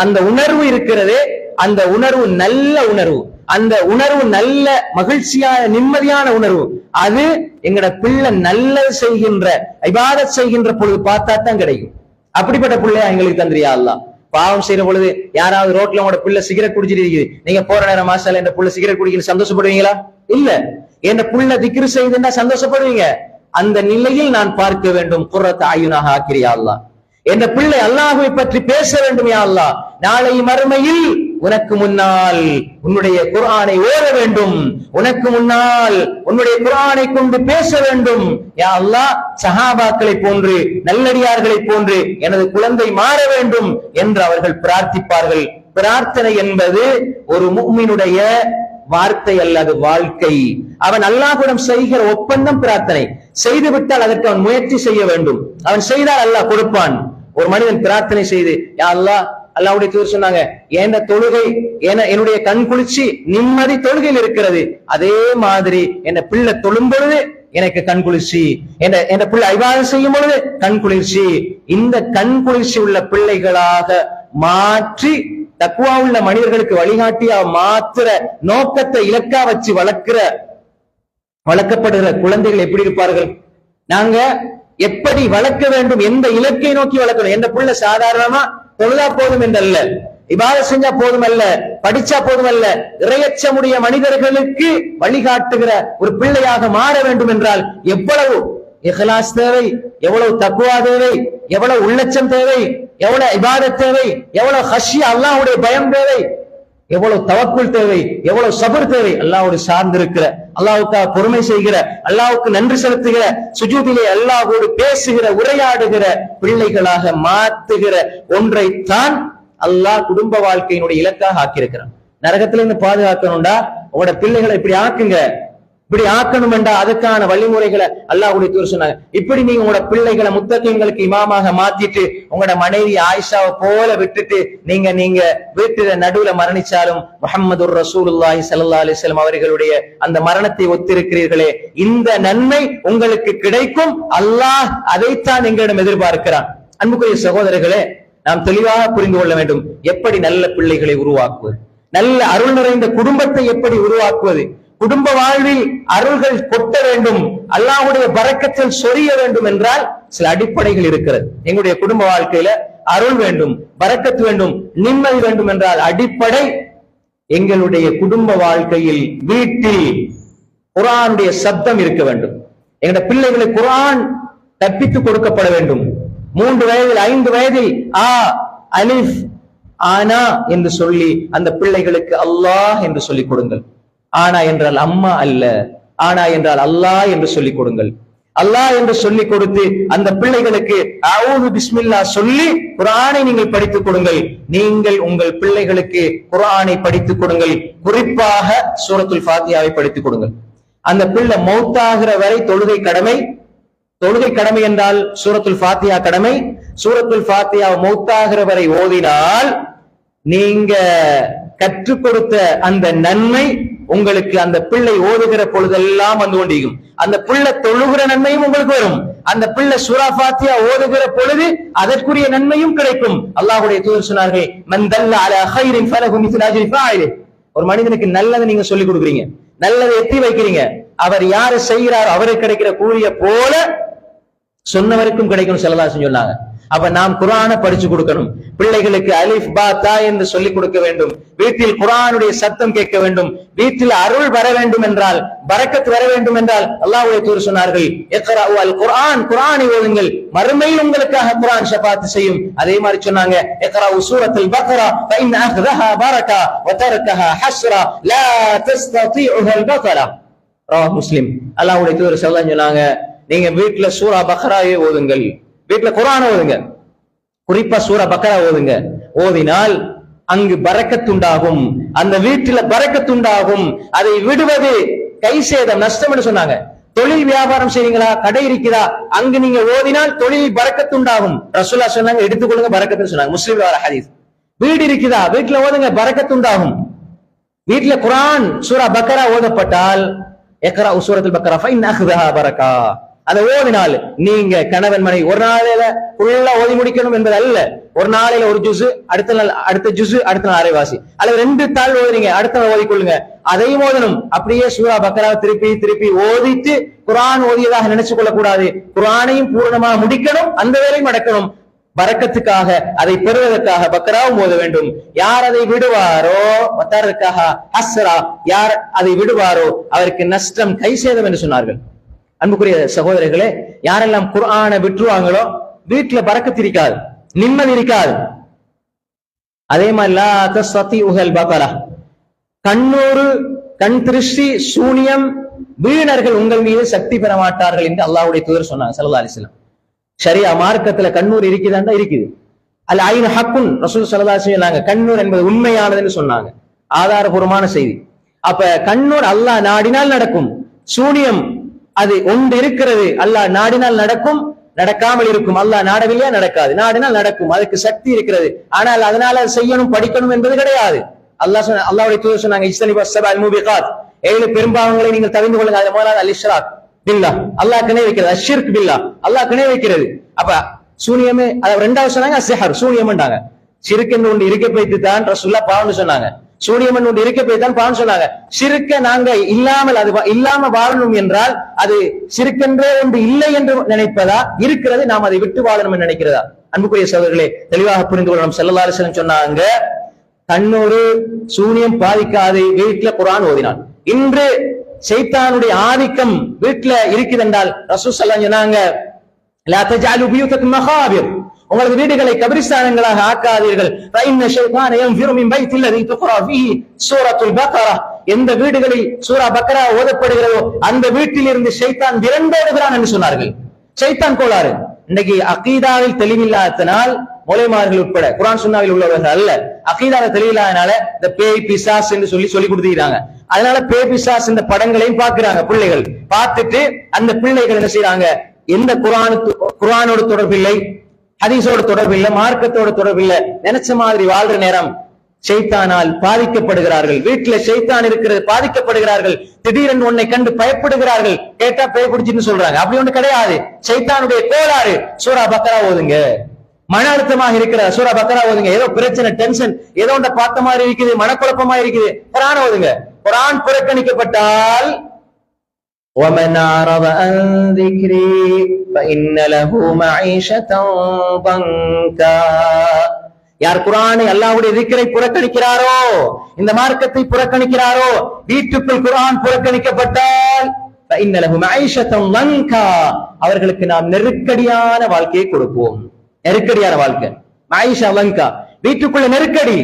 அந்த உணர்வு இருக்கிறது, அந்த உணர்வு நல்ல உணர்வு, அந்த உணர்வு நல்ல மகிழ்ச்சியான நிம்மதியான உணர்வு. அது எங்கட பிள்ளை நல்லது செய்கின்ற, இபாதத் செய்கின்ற பொழுது பார்த்தா தான் கிடைக்கும். அப்படிப்பட்ட பிள்ளையா எங்களுக்கு தந்திரியா அல்லாஹ். பாவம் செய்யற பொழுது யாராவது ரோட்ல உங்களோட பிள்ளை சிகரெட் குடிச்சிட்டு இருக்குது, நீங்க போற நேரம் மாசால என் புள்ள சிகரெட் குடிக்கணும் சந்தோஷப்படுவீங்களா? இல்ல. என் புள்ள திக்ரு செய்துன்னா சந்தோஷப்படுவீங்க. அந்த நிலையில் நான் பார்க்க வேண்டும். குர்ரத் அயுனாக ஆக்கிரியா அல்லாஹ். என் பிள்ளை அல்லாஹ்வை பற்றி பேச வேண்டும் யா அல்லாஹ். நாளை மறுமையில் உனக்கு முன்னால் உன்னுடைய குர்ஆனை ஓத வேண்டும், உனக்கு முன்னால் உன்னுடைய குர்ஆனை கொண்டு பேச வேண்டும் யா அல்லாஹ். சஹாபாக்களை போன்று நல்லடியார்களை போன்று எனது குழந்தை மாற வேண்டும் என்று அவர்கள் பிரார்த்திப்பார்கள். பிரார்த்தனை என்பது ஒரு முஃமினுடைய வார்த்தை அல்ல, அது வாழ்க்கை. அவன் அல்லாஹ்விடம் செய்கிற ஒப்பந்தம் பிரார்த்தனை. செய்து விட்டால் அதற்கு அவன் முயற்சி செய்ய வேண்டும். அவன் செய்தால் அல்லாஹ் கொடுப்பான். ஒரு மனிதன் பிரார்த்தனை செய்து, யா அல்லாஹ், அல்லாஹ்வுடைய தூதர் சொன்னாங்க, என் தொழுகை, என்னுடைய கண் குளிர்ச்சி நிம்மதி தொழுகையில் இருக்கிறது. அதே மாதிரி என்ன பிள்ளை தொழும் பொழுது எனக்கு கண் குளிர்ச்சி, என் பிள்ளை இபாதத் செய்யும் பொழுது கண் குளிர்ச்சி. இந்த கண் குளிர்ச்சி உள்ள பிள்ளைகளாக மாற்றி தக்வா உள்ள மனிதர்களுக்கு வழிகாட்டியா மாத்திர நோக்கத்தை இலக்கா வச்சு வளர்க்கப்படுகிற குழந்தைகள் எப்படி இருப்பார்கள்? நாங்க எப்படி வளர்க்க வேண்டும், எந்த இலக்கை நோக்கி வளர்க்கணும். எந்த புள்ள சாதாரணமா தொழுதா போதும் என்றல்ல, இபாதத் செஞ்சா போதும் அல்ல, படிச்சா போதும் அல்ல, இறையச்சமுடைய மனிதர்களுக்கு வழிகாட்டுகிற ஒரு பிள்ளையாக மாற வேண்டும் என்றால் எவ்வளவு இஹ்லாஸ் தேவை, எவ்வளவு தக்வா தேவை, எவ்வளவு உள்ளச்சம் தேவை, எவ்வளவு இபாதத் தேவை, எவ்வளவு ஹஷ்யா அல்லாஹ்வுடைய பயம் தேவை, எவ்வளவு தவக்குல் தேவை, எவ்வளவு சபர் தேவை. அல்லாஹ்வோடு சார்ந்திருக்கிற, அல்லாஹ்வுக்காக பொறுமை செய்கிற, அல்லாஹ்வுக்கு நன்றி செலுத்துகிற, சுஜூதிலே அல்லாஹ்வோடு பேசுகிற, உரையாடுகிற பிள்ளைகளாக மாத்துகிற ஒன்றைத்தான் அல்லாஹ் குடும்ப வாழ்க்கையினுடைய இலக்காக ஆக்கியிருக்கிறான். நரகத்துல இருந்து பாதுகாக்கணும்டா உங்களோட பிள்ளைகளை இப்படி ஆக்குங்க, இப்படி ஆக்கணும் என்றா அதுக்கான வழிமுறைகளை அல்லாஹ்வுடைய தூதர் சொன்னாங்க. இப்படி நீங்க உங்களோட பிள்ளைகளை முத்தகீன்களுக்கு இமாமாக மாத்திட்டு உங்களோட மனைவி ஆயிஷாவை போல விட்டுட்டு நீங்க வீட்டுல நடுவுல மரணிச்சாலும் முஹம்மதுர் ரசூலுல்லாஹி ஸல்லல்லாஹு அலைஹி வஸல்லம் அவர்களுடைய அந்த மரணத்தை ஒத்திருக்கிறீர்களே, இந்த நன்மை உங்களுக்கு கிடைக்கும். அல்லாஹ் அதைத்தான் எங்களிடம் எதிர்பார்க்கிறான். அன்புக்குரிய சகோதரர்களே, நாம் தெளிவாக புரிந்து கொள்ள வேண்டும். எப்படி நல்ல பிள்ளைகளை உருவாக்குவது, நல்ல அருள் நிறைந்த குடும்பத்தை எப்படி உருவாக்குவது, குடும்ப வாழ்வில் அருள்கள் கொட்ட வேண்டும், அல்லாஹ்வுடைய பரக்கத்தில் சொரிய வேண்டும் என்றால் சில அடிப்படைகள் இருக்கிறது. எங்களுடைய குடும்ப வாழ்க்கையில அருள் வேண்டும், பரக்கத்து வேண்டும், நிம்மதி வேண்டும் என்றால் அடிப்படை எங்களுடைய குடும்ப வாழ்க்கையில் வீட்டில் குர்ஆனுடைய சப்தம் இருக்க வேண்டும். எங்களுடைய பிள்ளைகளுக்கு குர்ஆன் கற்பித்து கொடுக்கப்பட வேண்டும். 3 வயதில் 5 வயதில் அலிஃப் ஆனா என்று சொல்லி அந்த பிள்ளைகளுக்கு அல்லாஹ் என்று சொல்லிக் கொடுங்கள். ஆனா என்றால் அம்மா அல்ல, ஆனா என்றால் அல்லாஹ் என்று சொல்லிக் கொடுங்கள். அல்லாஹ் என்று சொல்லிக் கொடுத்து அந்த பிள்ளைகளுக்கு அஊது பிஸ்மில்லா சொல்லி குர்ஆனை நீங்கள் படித்துக் கொடுங்கள். நீங்கள் உங்கள் பிள்ளைகளுக்கு குர்ஆனை படித்துக் கொடுங்கள். குறிப்பாக சூரத்துல் ஃபாத்திஹாவை படித்துக் கொடுங்கள். அந்த பிள்ளை மௌத்தாகிற வரை தொழுகை கடமை. தொழுகை கடமை என்றால் சூரத்துல் ஃபாத்திஹா கடமை. சூரத்துல் ஃபாத்திஹா மௌத்தாகிற வரை ஓதினால் நீங்க கற்றுக் கொடுத்த அந்த நன்மை உங்களுக்கு அந்த பிள்ளை ஓதுகிற பொழுதெல்லாம் வந்து கொண்டிருக்கும். அந்த பிள்ளை தொழுகிற நன்மையும் உங்களுக்கு வரும். அந்த பிள்ளை சூரா ஃபாத்திஹா ஓதுகிற பொழுது அதற்குரிய நன்மையும் கிடைக்கும். அல்லாஹ்வுடைய தூதர் சொன்னார்கள், மன் தல்ல அலா கைரின் ஃபலஹு மிஸ்லு அஜ்ரி ஃபாயிலி. ஒரு மனிதனுக்கு நல்லதை நீங்க சொல்லி கொடுக்குறீங்க, நல்லதை எத்தி வைக்கிறீங்க, அவர் யாரு செய்கிறாரோ அவருக்கு கிடைக்கிற கூலிய போல சொன்னவருக்கும் கிடைக்கும் ஸல்லல்லாஹு அலைஹி சொன்னாங்க. அப்ப நாம் குர்ஆனை படிச்சு கொடுக்கணும். பிள்ளைகளுக்கு அலிஃப் பா தா என்று சொல்லிக் கொடுக்க வேண்டும். வீட்டில் குர்ஆனுடைய சத்தம் கேட்க வேண்டும். வீட்டில் அருள் வர வேண்டும் என்றால், பரக்கத் வர வேண்டும் என்றால் அல்லாஹ்வுடைய தூதர் சொன்னார்கள், இக்ராஉ அல் குர்ஆன், குர்ஆனை ஓதுங்கள், மறுமையில் உங்களுக்காக குர்ஆன் ஷஃபாத் செய்யும். அதே மாதிரி சொன்னாங்க, இக்ராஉ சூரத்துல் பக்ரா ஃபஇன் அஹ்தஹா பரக்கா வ தர்கஹா ஹஸ்ரா லா தஸ்ததீஉஹு அல் பக்ரா. ரவாஹ் முஸ்லிம். அல்லாஹ்வுடைய தூதர் ஸல்லல்லாஹு அலைஹி சொன்னாங்க, நீங்க வீட்டுல சூரா பக்ராவை ஓதுங்கள், வீட்டுல குர்ஆனை ஓதுங்க, குறிப்பா சூரா பக்ரா ஓதுங்க. ஓதினால் அங்கு பரக்கத்துண்டாகும், அந்த வீட்டில பரக்கத்துண்டாகும். அதை விடுவது கை சேதம், நஷ்டம் என்று சொன்னாங்க. தொழில் வியாபாரம் செய்றீங்களா, கடை இருக்குதா, அங்கு நீங்க ஓதினால் தொழில் பரக்கத்துண்டாகும். ரசூலுல்லாஹ் சொன்னாங்க, எடுத்துக்கொள்ளுங்க பரக்கத்துன்னு சொன்னாங்க. முஸ்லிம் வர ஹதீஸ். வீடு இருக்குதா, வீட்டுல ஓதுங்க, பரக்கத்துண்டாகும். வீட்டுல குர்ஆன் சூரா பக்ரா ஓதப்பட்டால், இக்ரா சூரத்துல் பக்ரா ஃபஇன் அஹ்தஹா பரக்கா, அதை ஓதினால் நீங்க கணவன் மனைவி ஒரு நாளையில ஃபுல்லா ஓதி முடிக்கணும் என்பது அல்ல. ஒரு நாளையில ஒரு ஜுஸ், அடுத்த நாள் அடுத்த ஜுஸ், அடுத்த நாள் அரைவாசி, அல்லது 2 தாள் ஓதுறீங்க, அடுத்த நாள் ஓதிக்கொள்ளுங்க, அதையும் ஓதணும். அப்படியே சூரா பக்ரா திருப்பி திருப்பி ஓதிட்டு குர்ஆன் ஓதியதாக நினைச்சு கொள்ள கூடாது. குர்ஆனையும் பூரணமாக முடிக்கணும், அந்த வேலையும் நடக்கணும். பரக்கத்துக்காக, அதை பெறுவதற்காக பக்ராவும் ஓத வேண்டும். யார் அதை விடுவாரோ வதர்கஹ ஹஸ்ரா, யார் அதை விடுவாரோ அவருக்கு நஷ்டம், கை சேதம் என்று சொன்னார்கள். அன்புக்குரிய சகோதரர்களே, யாரெல்லாம் குர்ஆனை விட்டுருவாங்களோ வீட்டுல பரக்கத்து இருக்காது, நிம்மதி இருக்காது. அதே மாதிரி லா தஸ்ததீஉஹு அல் பக்ரா, கண்ணூறு, கண் திருஷ்டி, சூனியம், வீணர்கள் உங்கள் மீது சக்தி பெற மாட்டார்கள் என்று அல்லாஹ்வுடைய தூதர் சொன்னாங்க ஸல்லல்லாஹு அலைஹி வஸல்லம். ஷரியா மார்க்கத்துல கண்ணூர் இருக்குதாண்டா இருக்குது. அல் ஐன் ஹக்குன், ரசூல் ஸல்லல்லாஹு அலைஹி வஸல்லம் சொன்னாங்க, கண்ணூர் என்பது உண்மையானதுன்னு சொன்னாங்க. ஆதாரபூர்வமான செய்தி. அப்ப கண்ணூர் அல்லாஹ் நாடினால் நடக்கும், சூனியம் அது ஒன்று இருக்கிறது, அல்லாஹ் நாடினால் நடக்கும், நடக்காமல் இருக்கும். அல்லாஹ் நாடவில்லையா நடக்காது, நாடினால் நடக்கும், அதுக்கு சக்தி இருக்கிறது. ஆனால் அதனால செய்யணும் படிக்கணும் என்பது கிடையாது. அல்லாஹ்வுடைய தூதர் சொன்னாங்க, இஜ்தனிபு ஸபஅல் மூபிகாத், 7 பெரும்பாவங்களை நீங்கள் தவிர்த்து கொள்ளுங்க. அது முதலாவது அல் இஷ்ராக் பில்லாஹ், அல்லாஹ் கிணை வைக்கிறது, அஷ்ஷிர்க் பில்லாஹ், அல்லாஹ் கிணை வைக்கிறது. அப்ப சூனியமே, அது 2வது சொன்னாங்க சிஹர், சூனியம்ன்றாங்க. ஷிர்க் என்று ஒன்று இருக்க வைத்து தான் ரசூலுல்லாஹ் பாவம்னு சொன்னாங்க. சூனியம் என்று ஒன்று இருக்க வைத்து தான் பாவம் சொன்னாங்க. ஷிர்க்க நாங்க இல்லாமல், அது இல்லாம வாழணும் என்றால் அது ஷிர்க்கென்றே ஒன்று இல்லை என்று நினைப்பதா, இருக்கிறது நாம் அதை விட்டு வாழணும் என்று நினைக்கிறதா? அன்புக்குரிய சகோதரர்களே, தெளிவாக புரிந்து கொள்ளணும். ஸல்லல்லாஹு அலைஹி வஸல்லம் சொன்னாங்க, கண்ணூறு சூனியம் பாதிக்காது வீட்டுல குர்ஆன் ஓதினான். இன்று ஷைத்தானுடைய ஆதிக்கம் வீட்டுல இருக்குது என்றால் ரசூல் ஸல்லல்லாஹு அலைஹி சொன்னாங்க, லா தஜஅலு புயூதக்கும் மகாபிர், உங்களது வீடுகளை கபிரிஸ்தானங்களாக ஆக்காதீர்கள். ஃபஇன்ன ஷைத்தான யன்ஃபிரு மின் பைத்தில்லதி துக்ரா ஃபீஹி சூரத்துல் பக்ரா, எந்த வீடுகளில் சூரா பக்ரா ஓதப்படுகிறதோ அந்த வீட்டில் இருந்து ஷைத்தான் விரண்டோடுகிறான் என்று சொன்னார்கள். ஷைத்தான் கோளாறு. இன்னைக்கு அகீதாவில் தெளிவில்லாதனால் மௌலைமார்கள் உட்பட குர்ஆன் சுன்னாவில் உள்ளவர்கள் அல்ல, அகீதாவில் தெளிவில்லாதனால இந்த பேய் பிசாஸ் என்று சொல்லி கொடுத்துக்கிறாங்க. அதனால பேய் பிசாஸ் இந்த படங்களையும் பார்க்கிறாங்க பிள்ளைகள். பார்த்துட்டு அந்த பிள்ளைகள் என்ன செய்யறாங்க, எந்த குர்ஆனோடு தொடர்பில்லை, ஹதீஸோடு தொடர்பில்லை, மார்க்கத்தோடு தொடர்பில்லை, நினைச்ச மாதிரி வாழ்ற நேரம் ஷைத்தானால் பாதிக்கப்படுகிறார்கள். வீட்டுல ஷைத்தான் இருக்கிறது, பாதிக்கப்படுகிறார்கள். திடீரென்று உன்னை கண்டு பயப்படுகிறார்கள். கேட்டா பேய் பிடிச்சின்னு சொல்றாங்க. அப்படி ஒன்று கிடையாது, ஷைத்தானுடைய கோளாறு. சூரா பக்ரா ஓதுங்க. மன அழுத்தமாக இருக்கிற சூரா பக்ரா ஓதுங்க. ஏதோ பிரச்சனை, டென்ஷன், ஏதோ ஒன்றை பார்த்த மாதிரி இருக்குது, மனக்குழப்பமா இருக்குது, குர்ஆன் ஓதுங்க. குர்ஆன் புறக்கணிக்கப்பட்டால் وَمَنْ أَعْرَضَ عَنْ ذِكْرِي فَإِنَّ لَهُ مَعِيشَةً ضَنْكًا, யார் குர்ஆனை, அல்லாஹ்வுடைய திக்ரை புறக்கணிக்கிறாரோ, இந்த மார்க்கத்தை புறக்கணிக்கிறாரோ, வீட்டுக்குள் குர்ஆன் புறக்கணிக்கப்பட்டால் فَإِنَّ لَهُ مَعِيشَةً ضَنْكًا, அவர்களுக்கு நாம் நெருக்கடியான வாழ்க்கையை கொடுப்போம். நெருக்கடியான வாழ்க்கை, மঈஷா லங்கா, வீட்டுக்குள்ள நெருக்கடி,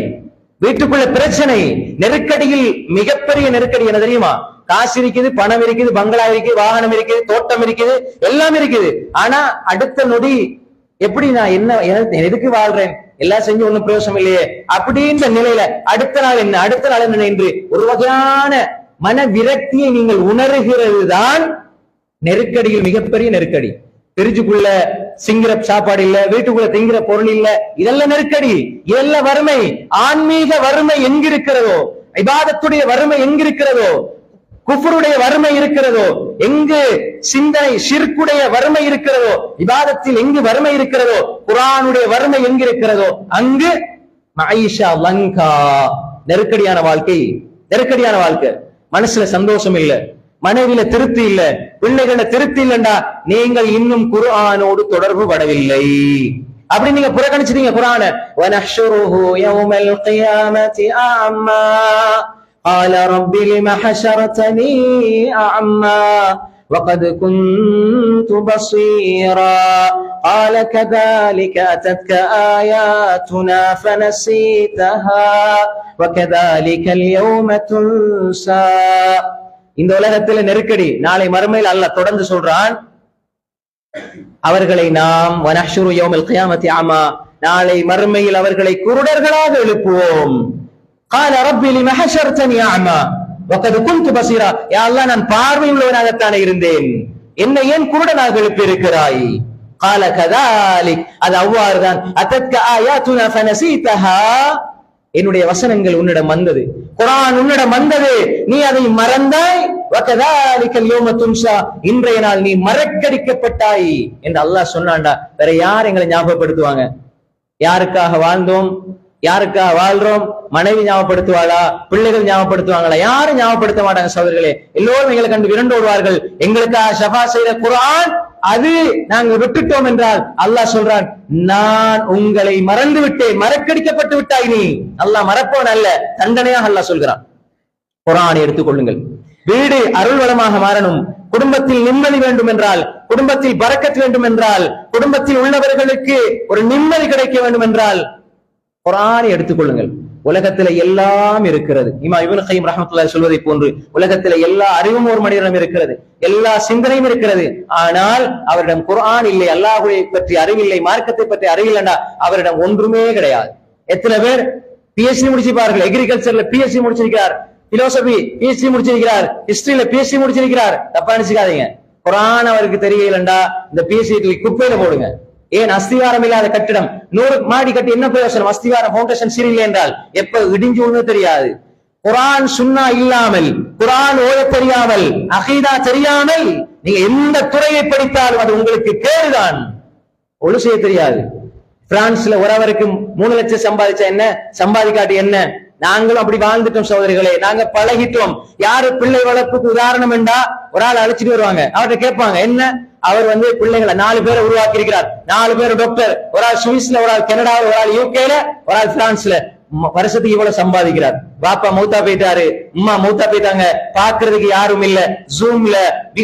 வீட்டுக்குள்ள பிரச்சனை. நெருக்கடியில் மிகப்பெரிய நெருக்கடி என்ன தெரியுமா? காசு இருக்குது, பணம் இருக்குது, பங்களா இருக்குது, வாகனம் இருக்குது, தோட்டம் இருக்குது, எல்லாம் இருக்குது. ஆனா அடுத்த நொடி எப்படி நான் என்ன எதுக்கு வாழ்றேன், எல்லாம் செஞ்சு ஒண்ணும் பிரயோசனம் இல்லையே அப்படின்ற நிலையில அடுத்த நாள் என்ன, அடுத்த நாள் என்ன என்று ஒரு வகையான மன விரக்தியை நீங்கள் உணர்கிறது தான் நெருக்கடியில் மிகப்பெரிய நெருக்கடி. பிரிட்ஜுக்குள்ள சிங்கிற சாப்பாடு இல்ல, வீட்டுக்குள்ள திங்கிற பொருள் இல்ல, இதெல்லாம் நெருக்கடி, இதெல்லாம் வறுமை. ஆன்மீக வறுமை எங்கிருக்கிறதோ, இபாதத்துடைய வறுமை எங்கிருக்கிறதோ, குஃபருடைய வறுமை இருக்கிறதோ, எங்கு சிந்தனை ஷிர்க்குடைய வறுமை இருக்கிறதோ, இபாதத்தில் எங்கு வறுமை இருக்கிறதோ, குர்ஆனுடைய வறுமை எங்கு இருக்கிறதோ அங்கு மஈஷா லங்கா, நெருக்கடியான வாழ்க்கை. நெருக்கடியான வாழ்க்கை, மனசுல சந்தோஷம் இல்ல, மனைவியில திருப்தி இல்ல, பிள்ளைகள திருப்தி இல்லண்டா நீங்கள் இன்னும் குர்ஆனோடு தொடர்பு படவில்லை. அப்படி நீங்க புறக்கணிச்சிட்டீங்க குர்ஆன. வனஹ்ஷுருஹு யௌமல் கியாமத்தி அம்மா قال رب لم حشرتني أعمى وقد كنت بصيرا قال كذلك أتتك آياتنا فنسيتها وكذلك اليوم تنسى. இந்த உலகத்துல நெருக்கடி, நாளை மறுமையில் அல்லாஹ் தொடர்ந்து சொல்றான், அவர்களை நாம் வனஹ்ஷுரு யௌமல் கியாமத்தி அம்மா, நாளை மறுமையில் அவர்களை குருடர்களாக எழுப்புவோம். قال ربي لما حشرتني اعمى وقد كنت بصيرا. யா அல்லாஹ், நான் பார்வை உள்ளவனாகத்தானே இருந்தேன், என்னை ஏன் குருடனாக எழுப்பியிருக்கிறாய்? قال كذلك, அது அவ்வாறுதான். أتتك آياتنا فنسيتها, என்னுடைய வசனங்கள் உன்னிடம் வந்தது, குர்ஆன் உன்னிடம் வந்தது, நீ அதை மறந்தாய். وكذلك اليوم تنسى, இன்றைய நாள் நீ மறக்கடிக்கப்பட்டாய் என்று அல்லாஹ் சொன்னான்டா. வேற யார் எங்களை ஞாபகப்படுத்துவாங்க? யாருக்காக வாழ்ந்தோம், யாருக்காக வாழ்றோம்? மனைவி ஞாபகப்படுத்துவாளா? பிள்ளைகள் ஞாபகப்படுத்துவாங்களா? யாரும் ஞாபகப்படுத்த மாட்டாங்க சகோதரர்களே. எல்லோரும் எங்களை கண்டு விரண்டோடுவார்கள். எங்களுக்காக ஷஃபா செய்த குர்ஆன் அது நாங்க விட்டுட்டோம் என்றால் அல்லாஹ் சொல்றான், நான் உங்களை மறந்து விட்டேன், மறக்கடிக்கப்பட்டு விட்டாய் நீ. அல்லாஹ் மறப்போன் அல்ல, தண்டனையாக அல்லாஹ் சொல்கிறான். குர்ஆனை எடுத்துக்கொள்ளுங்கள். வீடு அருள் வளமாக மாறணும், குடும்பத்தில் நிம்மதி வேண்டும் என்றால், குடும்பத்தில் பரக்கத் வேண்டும் என்றால், குடும்பத்தில் உள்ளவர்களுக்கு ஒரு நிம்மதி கிடைக்க வேண்டும் என்றால் குர்ஆனை எடுத்துக்கொள்ளுங்கள். உலகத்துல எல்லாம் இருக்கிறது. இமாம் இப்னு கய்யிம் ரஹ்மத்துல்லாஹி சொல்வதை போன்று உலகத்துல எல்லா அறிவும் ஒரு மனிதனிடம் இருக்கிறது, எல்லா சிந்தனையும் இருக்கிறது. ஆனால் அவரிடம் குர்ஆன் இல்லை, அல்லாஹ்வை பற்றி அறிவில்லை, மார்க்கத்தை பற்றி அறிவில்லைன்னா அவரிடம் ஒன்றுமே கிடையாது. எத்தனை பேர் பிஎஸ்சி முடிச்சிருப்பார்கள், அக்ரிகல்ச்சர்ல பிஎஸ்சி முடிச்சிருக்கிறார், பிலோசபி பிஎஸ்சி முடிச்சிருக்கிறார், ஹிஸ்டரியில பிஎஸ்சி முடிச்சிருக்கிறார். தப்பா நினைச்சுக்காதீங்க. குர்ஆன் அவருக்கு தெரியலண்டா இந்த பிஎஸ்சி குப்பையில போடுங்க. ஏன்? அஸ்திவாரம் இல்லாத கட்டிடம் 100 மாடி கட்டி என்ன பிரயோசனம்? அஸ்திவாரம் ஃபவுண்டேஷன் சரியில்லை என்றால் எப்ப இடிஞ்சு ஒண்ணு தெரியாது. குர்ஆன் சுன்னா இல்லாமல், குர்ஆன் ஓத தெரியாமல், அகீதா தெரியாமல் நீங்க எந்த துறையை படித்தாலும் அது உங்களுக்கு கேடுதான். ஒழு செய்ய தெரியாது. பிரான்ஸ்ல ஒருவருக்கு 3 லட்சம் சம்பாதிச்சா என்ன, சம்பாதிக்காட்டி என்ன? நாங்களும் அப்படி வாழ்ந்துட்டோம் சகோதரிகளே, நாங்க பழகிட்டோம். யாரு பிள்ளை வளர்ப்புக்கு உதாரணம் என்றா ஒரு ஆள் அழைச்சிட்டு வருவாங்க, அவர்கிட்ட கேட்பாங்க என்ன, அவர் பிள்ளைகளை 4 பேரை உருவாக்கி இருக்கிறார், 4 பேர் டாக்டர், ஒரு ஆள் சுவிஸ்ல, ஒரு ஆள் கனடாவில், ஒரு ஆள் யூகேல, ஒரு ஆள் பிரான்ஸ்ல, வருஷத்துக்கு இவ்வளவு சம்பாதிக்கிறார். பாப்பா மௌத்தா போயிட்டாரு, அம்மா மௌத்தா போயிட்டாங்க, பாக்குறதுக்கு யாரும் இல்ல, ஜூம்ல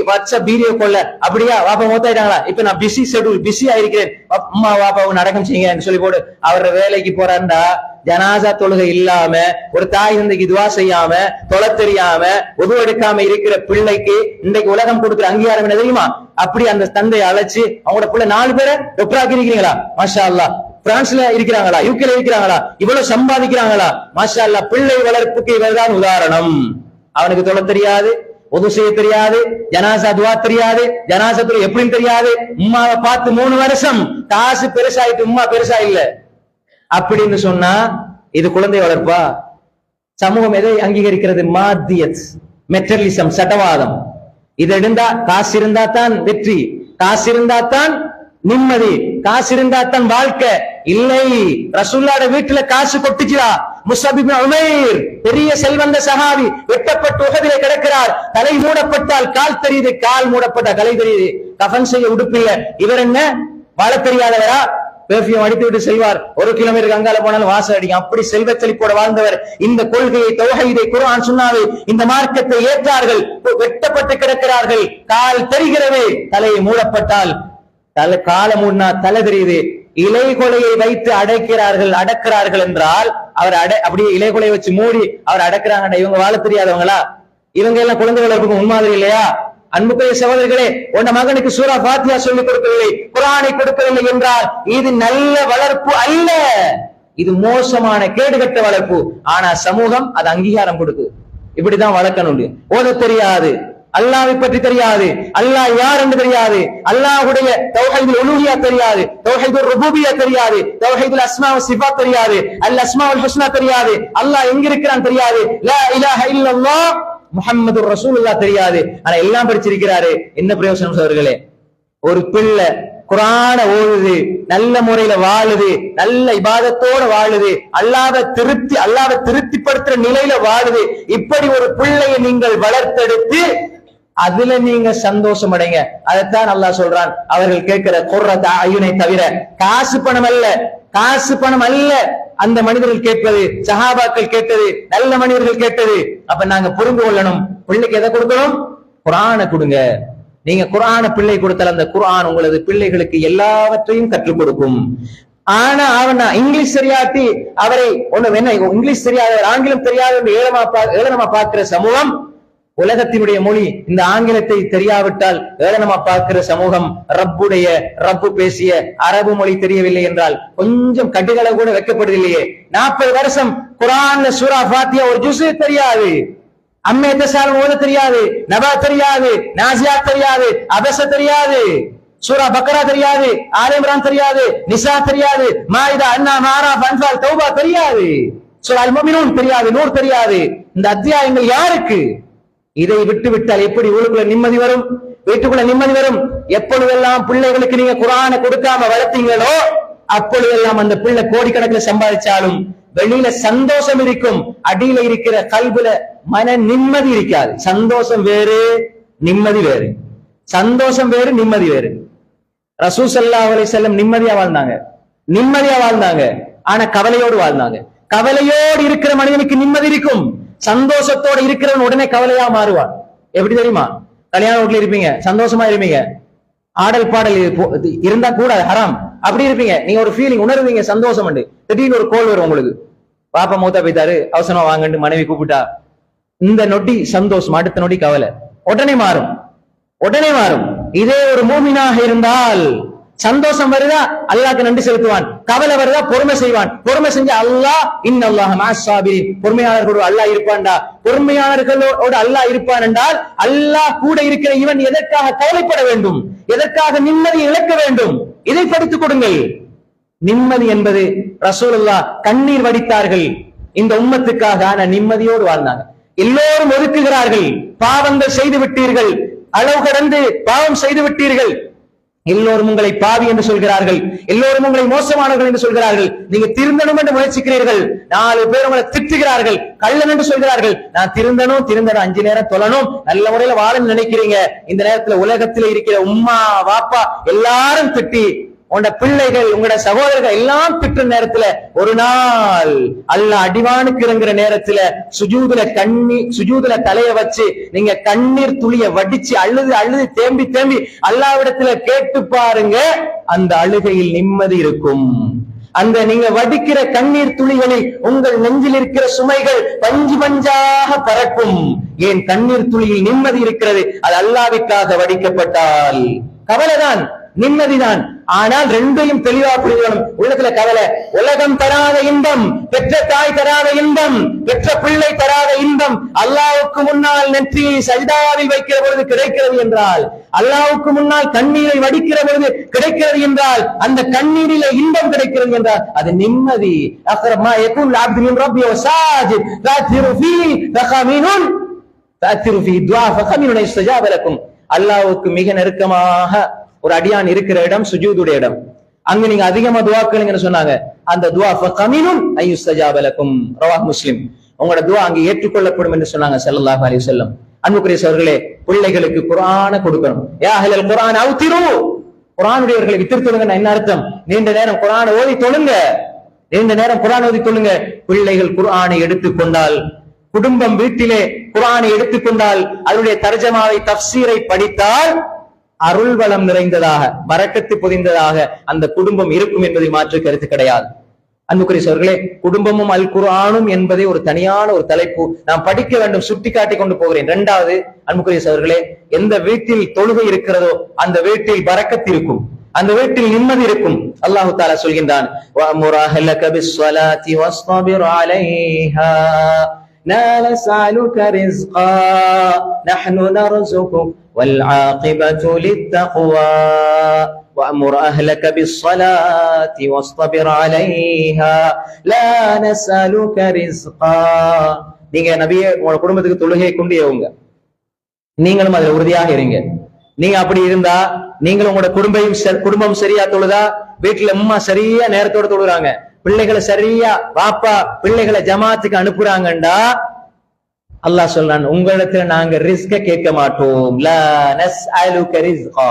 வாட்ஸ்அப் வீடியோ கால்ல, அப்படியா பாப்பா மௌத்தாயிட்டாங்களா, இப்ப நான் பிஸி ஷெட்யூல், பிஸியா இருக்கிறேன், அம்மா பாப்பாவுக்கு அடக்கம் செய்யுங்க சொல்லி போட்டு அவர் வேலைக்கு போறாருண்டா, ஜனாசா தொழுகை இல்லாம, ஒரு தாய் தந்தைக்கு துவா செய்யாம, தொலை தெரியாம, உதவு எடுக்காம இருக்கிற பிள்ளைக்கு இன்றைக்கு உலகம் கொடுக்கிற அங்கீகாரம் என்ன தெரியுமா? அப்படி அந்த தந்தையை அழைச்சு அவங்களோட பிள்ளை 4 பேரை டாக்டர் ஆக்கி இருக்கிறீங்களா, மாஷா அல்லாஹ். பிரான்ஸ்ல இருக்கிறாங்களா, யூகேல இருக்கிறாங்களா, இவ்வளவு சம்பாதிக்கிறாங்களா, மாஷா அல்லாஹ். பிள்ளை வளர்ப்புக்கு இவர்தான் உதாரணம். அவனுக்கு தொலை தெரியாது, உதவு செய்ய தெரியாது, ஜனாசா துவா தெரியாது, ஜனாசத்துல எப்படின்னு தெரியாது. உம்மாவை பார்த்து 3 வருஷம், காசு பெருசாயிட்டு உம்மா பெருசா இல்ல அப்படின்னு சொன்னா இது குழந்தை வளர்ப்பா? சமூகம் எதை அங்கீகரிக்கிறது? மாத்தியத், மெட்டரலிசம், சட்டவாதம். இது இருந்தா, காசு இருந்தா தான் வெற்றி, காசு இருந்தா தான் நிம்மதி, காசு இருந்தா தான் வாழ்க்கை. இல்லை, ரசூலுல்லாஹ்வுடைய வீட்டுல காசு கொட்டுச்சுடா. முஸ்அப் இப்னு உமைர் பெரிய செல்வந்த சஹாபி, வெட்டப்பட்டு உஹதிலே கிடக்கிறார். தலை மூடப்பட்டால் கால் தெரியுது, கால் மூடப்பட்ட தலை தெரியுது, கஃன் செய்ய உடுப்பில்ல. இவர் என்ன வாழ தெரியாதவரா? பெர்ஃபியூம் அடித்து விட்டு செல்வார், 1 கிலோமீட்டருக்கு அங்கால போனாலும் வாசல் அடிக்கும். அப்படி செல்வ செழிப்போட வாழ்ந்தவர். இந்த கொள்கையை, தௌஹீதை, குர்ஆன் சுன்னாவை, இந்த மார்க்கத்தை ஏற்றார்கள். வெட்டப்பட்டு கிடக்கிறார்கள், கால் தெரிகிறது, தலையை மூடப்பட்டால் காலை மூடினா தலை தெரியுது. இலைகொலையை வைத்து அடக்கிறார்கள் என்றால் அவர் அப்படியே இலைகொலையை வச்சு மூடி அவர் அடக்குறாங்க. இவங்க வாழ தெரியாதவங்களா? இவங்க எல்லாம் குழந்தை வளர்ப்புக்கு முன்மாதிரி இல்லையா? அன்புக்குரிய சகோதரர்களே, உன் மகனுக்கு சூரா ஃபாத்திஹா சொல்லிக் கொடுக்கவில்லை, குர்ஆனை கொடுக்கவில்லை என்றால் இது நல்ல வளர்ப்பு அல்ல, இது மோசமான கேடுகட்ட வளர்ப்பு. ஆனா சமூகம் அது அங்கீகாரம் கொடுக்குது. இப்படிதான் வளர்க்கணும். ஓத தெரியாது, அல்லாஹ்வை பற்றி தெரியாது, அல்லாஹ் யார் என்று தெரியாது, அல்லாஹ்வுடைய தௌஹீதுல் உலூஹிய்யா தெரியாது, தௌஹீதுர் ருபூபிய்யா தெரியாது, தௌஹீதுல் அஸ்மா வ சிஃபாத் தெரியாது, அல் அஸ்மாஉல் ஹுஸ்னா தெரியாது, அல்லாஹ் எங்க இருக்கிறான் தெரியாது, லா இலாஹ இல்லல்லாஹ் முஹம்மதுர் ரசூலுல்லாஹ் தெரியாது. ஆனா எல்லாம் படிச்சிருக்கிறாரு. என்ன பிரயோஜனம் சகோதரர்களே? ஒரு பிள்ளை குர்ஆன ஓதுது, நல்ல முறையில வாழுது, நல்ல இபாதத்தோட வாழுது, அல்லாஹ்வை திருப்திப்படுத்துற நிலையில வாழுது. இப்படி ஒரு பிள்ளையை நீங்கள் வளர்த்தெடுத்து அதுல நீங்க சந்தோஷம் அடைங்க. அதைத்தான் அல்லாஹ் சொல்றான், அவர்கள் கேட்கிற குர்ரத் அயுனை தவிர காசு பணம் அல்ல, காசு பணம் அல்ல அந்த மனிதர்கள் கேட்பது, சஹாபாக்கள் கேட்டது, நல்ல மனிதர்கள் கேட்டது. அப்ப நாங்க புரிந்து கொள்ளணும், பிள்ளைக்கு எதை கொடுக்கணும்? குர்ஆனை கொடுங்க. நீங்க குர்ஆனை பிள்ளை கொடுத்தால் அந்த குர்ஆன் உங்களது பிள்ளைகளுக்கு எல்லாவற்றையும் கற்றுக் கொடுக்கும். ஆனா அவன் இங்கிலீஷ் தெரியாட்டி அவரை என்ன இங்கிலீஷ் தெரியாத ஆங்கிலம் தெரியாத ஏளனமா பார்க்கிற சமூகம், உலகத்தினுடைய மொழி இந்த ஆங்கிலத்தை தெரியாவிட்டால் ஏளனமா பார்க்கிற சமூகம், ரப்பு பேசிய அரபு மொழி தெரியவில்லை என்றால் கொஞ்சம் கட்டுகளை கூட வைக்கப்படுதில்லையே. 40 வருஷம் குர்ஆன்ல சூரா ஃபாத்திஹா ஒரு ஜுஸ் தெரியாது, அம்மே தசால் ஓத தெரியாது, நபா தெரியாது, நாசியா தெரியாது, அபஸ தெரியாது, சூரா பக்ரா தெரியாது, ஆல இம்ரான் தெரியாது, நிசா தெரியாது, மாயிதா, அன்ஆம், ஆராஃப், அன்ஃபால், தௌபா தெரியாது, சூரா அல் முஃமினூன் தெரியாது, நூர் தெரியாது. இந்த அத்தியாயங்கள் யாருக்கு? இதை விட்டு விட்டால் எப்படி ஊருக்குள்ள நிம்மதி வரும்? வீட்டுக்குள்ள நிம்மதி வரும்? எப்பொழுதெல்லாம் பிள்ளைகளுக்கு நீங்க குர்ஆனை கொடுக்காம வளர்த்தீங்களோ அப்பொழுதெல்லாம் அந்த பிள்ளை கோடிக்கணக்கில் சம்பாதிச்சாலும் வெளியில சந்தோஷம் இருக்கும், அடியில இருக்கிற கல்புல மன நிம்மதி இருக்காது. சந்தோஷம் வேறு, நிம்மதி வேறு. சந்தோஷம் வேறு, நிம்மதி வேறு. ரசூல் ஸல்லல்லாஹு அலைஹி வஸல்லம் நிம்மதியா வாழ்ந்தாங்க, ஆனா கவலையோடு வாழ்ந்தாங்க. கவலையோடு இருக்கிற மனிதனுக்கு நிம்மதி இருக்கும், சந்தோஷத்தோடு இருக்கிறவன் உடனே கவலையா மாறுவான். எப்படி தெரியுமா? கல்யாண வீட்டுல இருப்பீங்க, சந்தோஷமா இருப்பீங்க, ஆடல் பாடல் இருந்தா கூட ஹராம், அப்படி இருப்பீங்க, நீங்க ஒரு ஃபீலிங் உணர்வீங்க, சந்தோஷம் உண்டு. திடீர்னு ஒரு கோல் வரும் உங்களுக்கு, பாப்பா மூத்தா போய்த்தாரு, அவசரமா வாங்கன்னு மனைவி கூப்பிட்டா, இந்த நொடி சந்தோஷம், அடுத்த நொடி கவலை, உடனே மாறும். இதே ஒரு மூமினாக இருந்தால் சந்தோஷம் வருதா அல்லாஹ்க்கு நன்றி செலுத்துவான், கவலை வருதா பொறுமை செய்வான். பொறுமை செஞ்ச அல்லாஹ் இன்னல்லாஹ மஅஸ் ஸாபிரீன், பொறுமையாளர்களோடு அல்லாஹ் இருப்பான்டா. பொறுமையாளர்களோடு அல்லாஹ் இருப்பான் என்றால் அல்லாஹ் கூட இருக்கிற இவன் எதற்காக கவலைப்பட வேண்டும், எதற்காக நிம்மதியை இழக்க வேண்டும்? இதை படித்துக் கொடுங்கள். நிம்மதி என்பது ரசூலுல்லாஹ் கண்ணீர் வடித்தார்கள் இந்த உம்மத்துக்காக, ஆனா நிம்மதியோடு வாழ்ந்தாங்க. எல்லோரும் ஒதுக்குகிறார்கள், பாவங்கள் செய்து விட்டீர்கள், அளவு கடந்து பாவம் செய்து விட்டீர்கள், எல்லோரும் உங்களை பாவி என்று சொல்கிறார்கள், எல்லோரும் உங்களை மோசமானவர்கள் என்று சொல்கிறார்கள், நீங்க திருந்தணும் என்று முயற்சிக்கிறீர்கள், 4 பேர் உங்களை திட்டுகிறார்கள், கள்ளன் என்று சொல்கிறார்கள். நான் திருந்தணும் 5 நேரம் தொழணும், நல்ல முறையில வாழ நினைக்கிறீங்க. இந்த நேரத்துல உலகத்தில் இருக்கிற உம்மா வாப்பா எல்லாரும் திட்டி, உங்களோட பிள்ளைகள் உங்களோட சகோதரர்கள் எல்லாம் திட்டுற நேரத்துல ஒரு நாள் அல்லாஹ் அடிவானுக்கு இறங்குற நேரத்துல சுஜூதுல தலைய வச்சு நீங்க கண்ணீர் துளிய வடிச்சு அழுது தேம்பி அல்லாஹ்விடத்துல கேட்டு பாருங்க, அந்த அழுகையில் நிம்மதி இருக்கும். அந்த நீங்க வடிக்கிற கண்ணீர் துளிகளில் உங்கள் நெஞ்சில் இருக்கிற சுமைகள் பஞ்சு பஞ்சாக பறக்கும். ஏன்? கண்ணீர் துளியில் நிம்மதி இருக்கிறது. அது அல்லாஹ்வுக்காக வடிக்கப்பட்டால் கவலைதான், நிம்மதிதான். ஆனால் ரெண்டையும் தெளிவா புரிஞ்சுக்கணும். உள்ளத்துல கவலை, உலகம் தராத இன்பம், பெற்ற தாய் தராத இன்பம், பெற்ற பிள்ளை தராத இன்பம் அல்லாஹ்வுக்கு முன்னால் நெற்றியை சஜ்தாவில் வைக்கிற பொழுது கிடைக்கிறது என்றால், அல்லாஹ்வுக்கு முன்னால் கண்ணீரை வடிக்கிற பொழுது கிடைக்கிறது என்றால், அந்த கண்ணீரிலே இன்பம் கிடைக்கிறது என்றால் அது நிம்மதி. அக்ரமா யகுல் அப்து மின் ரப்பி வ சாஜித் தஅத்திரு ஃபீ ஃபகமினுன் தஅத்திரு ஃபீ துஆ ஃபகமினுன் இஸ்தஜாப லக்கும். அல்லாஹ்வுக்கு மிக நெருக்கமாக ஒரு அடியான் இருக்கிற இடம் சுஜூதுடைய இடம். அங்க நீங்க அதிகமா துஆ கேளுங்கன்னு சொன்னாங்க. அந்த துஆ ஃபகமினுன் ஐயுஸ்தஜாப லக்கும், ரவாஹ் முஸ்லிம். உங்களோட துஆ அங்க ஏற்றுக்கொள்ளப்படும் என்று சொன்னாங்க ஸல்லல்லாஹு அலைஹி வஸல்லம். அன்புக்குரிய சகோதரர்களே, பிள்ளைகளுக்கு குர்ஆனை கொடுக்கணும். யா அஹ்லல் குர்ஆன் அவ்திரு, குர்ஆனுடையவர்களை வித்திருத்துங்க. என்ன அர்த்தம்? நீண்ட நேரம் குர்ஆனை ஓதி தொழுங்க, நீண்ட நேரம் குர்ஆன் ஓதி தொழுங்க. பிள்ளைகள் குர்ஆனை எடுத்துக்கொண்டால், குடும்பம் வீட்டிலே குர்ஆனை எடுத்துக்கொண்டால், அதனுடைய தர்ஜமாவை தஃப்சீரை படித்தால் அருள் வளம் நிறைந்ததாக, பரக்கத்து பொதிந்ததாக அந்த குடும்பம் இருக்கும் என்பதை மாற்று கருத்து கிடையாது. அன்புக்குரிய சகோதரர்களே, குடும்பமும் அல் குர்ஆனும் என்பதை ஒரு தனியான ஒரு தலைப்பு நாம் படிக்க வேண்டும், சுட்டி காட்டி கொண்டு போகிறேன். 2வது, அன்புக்குரிய சகோதரர்களே, எந்த வீட்டில் தொழுகை இருக்கிறதோ அந்த வீட்டில் பரக்கத்து இருக்கும், அந்த வீட்டில் நிம்மதி இருக்கும். அல்லாஹ் தஆலா சொல்கின்றான், வஅமுர் அஹ்லக பிஸ்ஸலாத்தி வஸ்தபிர் அலைஹா, لا نسألك رزقا نحن نرزقك والعاقبة للتقوى وأمر أهلك بالصلاة واصطبر عليها لا نسألك رزقا. நீங்க நபியே உங்க குடும்பத்துக்கு தொழுகை கொண்டு ஏவுங்க, நீங்களும் அதுல உறுதியாக இருங்க. நீங்க அப்படி இருந்தா நீங்களும் உங்களோட குடும்பம் சரியா தொழுதா, வீட்டுல அம்மா சரியா நேரத்தோட தொழுறாங்க, பிள்ளைகளை சரியா பாப்பா பிள்ளைகளை ஜமாத்துக்கு அனுப்புறாங்கண்டா அல்லாஹ் சொல்றான், உங்களிடத்துல நாங்க ரிஸ்க கேட்க மாட்டோம். லா நஸ்அலுக ரிஸ்கா,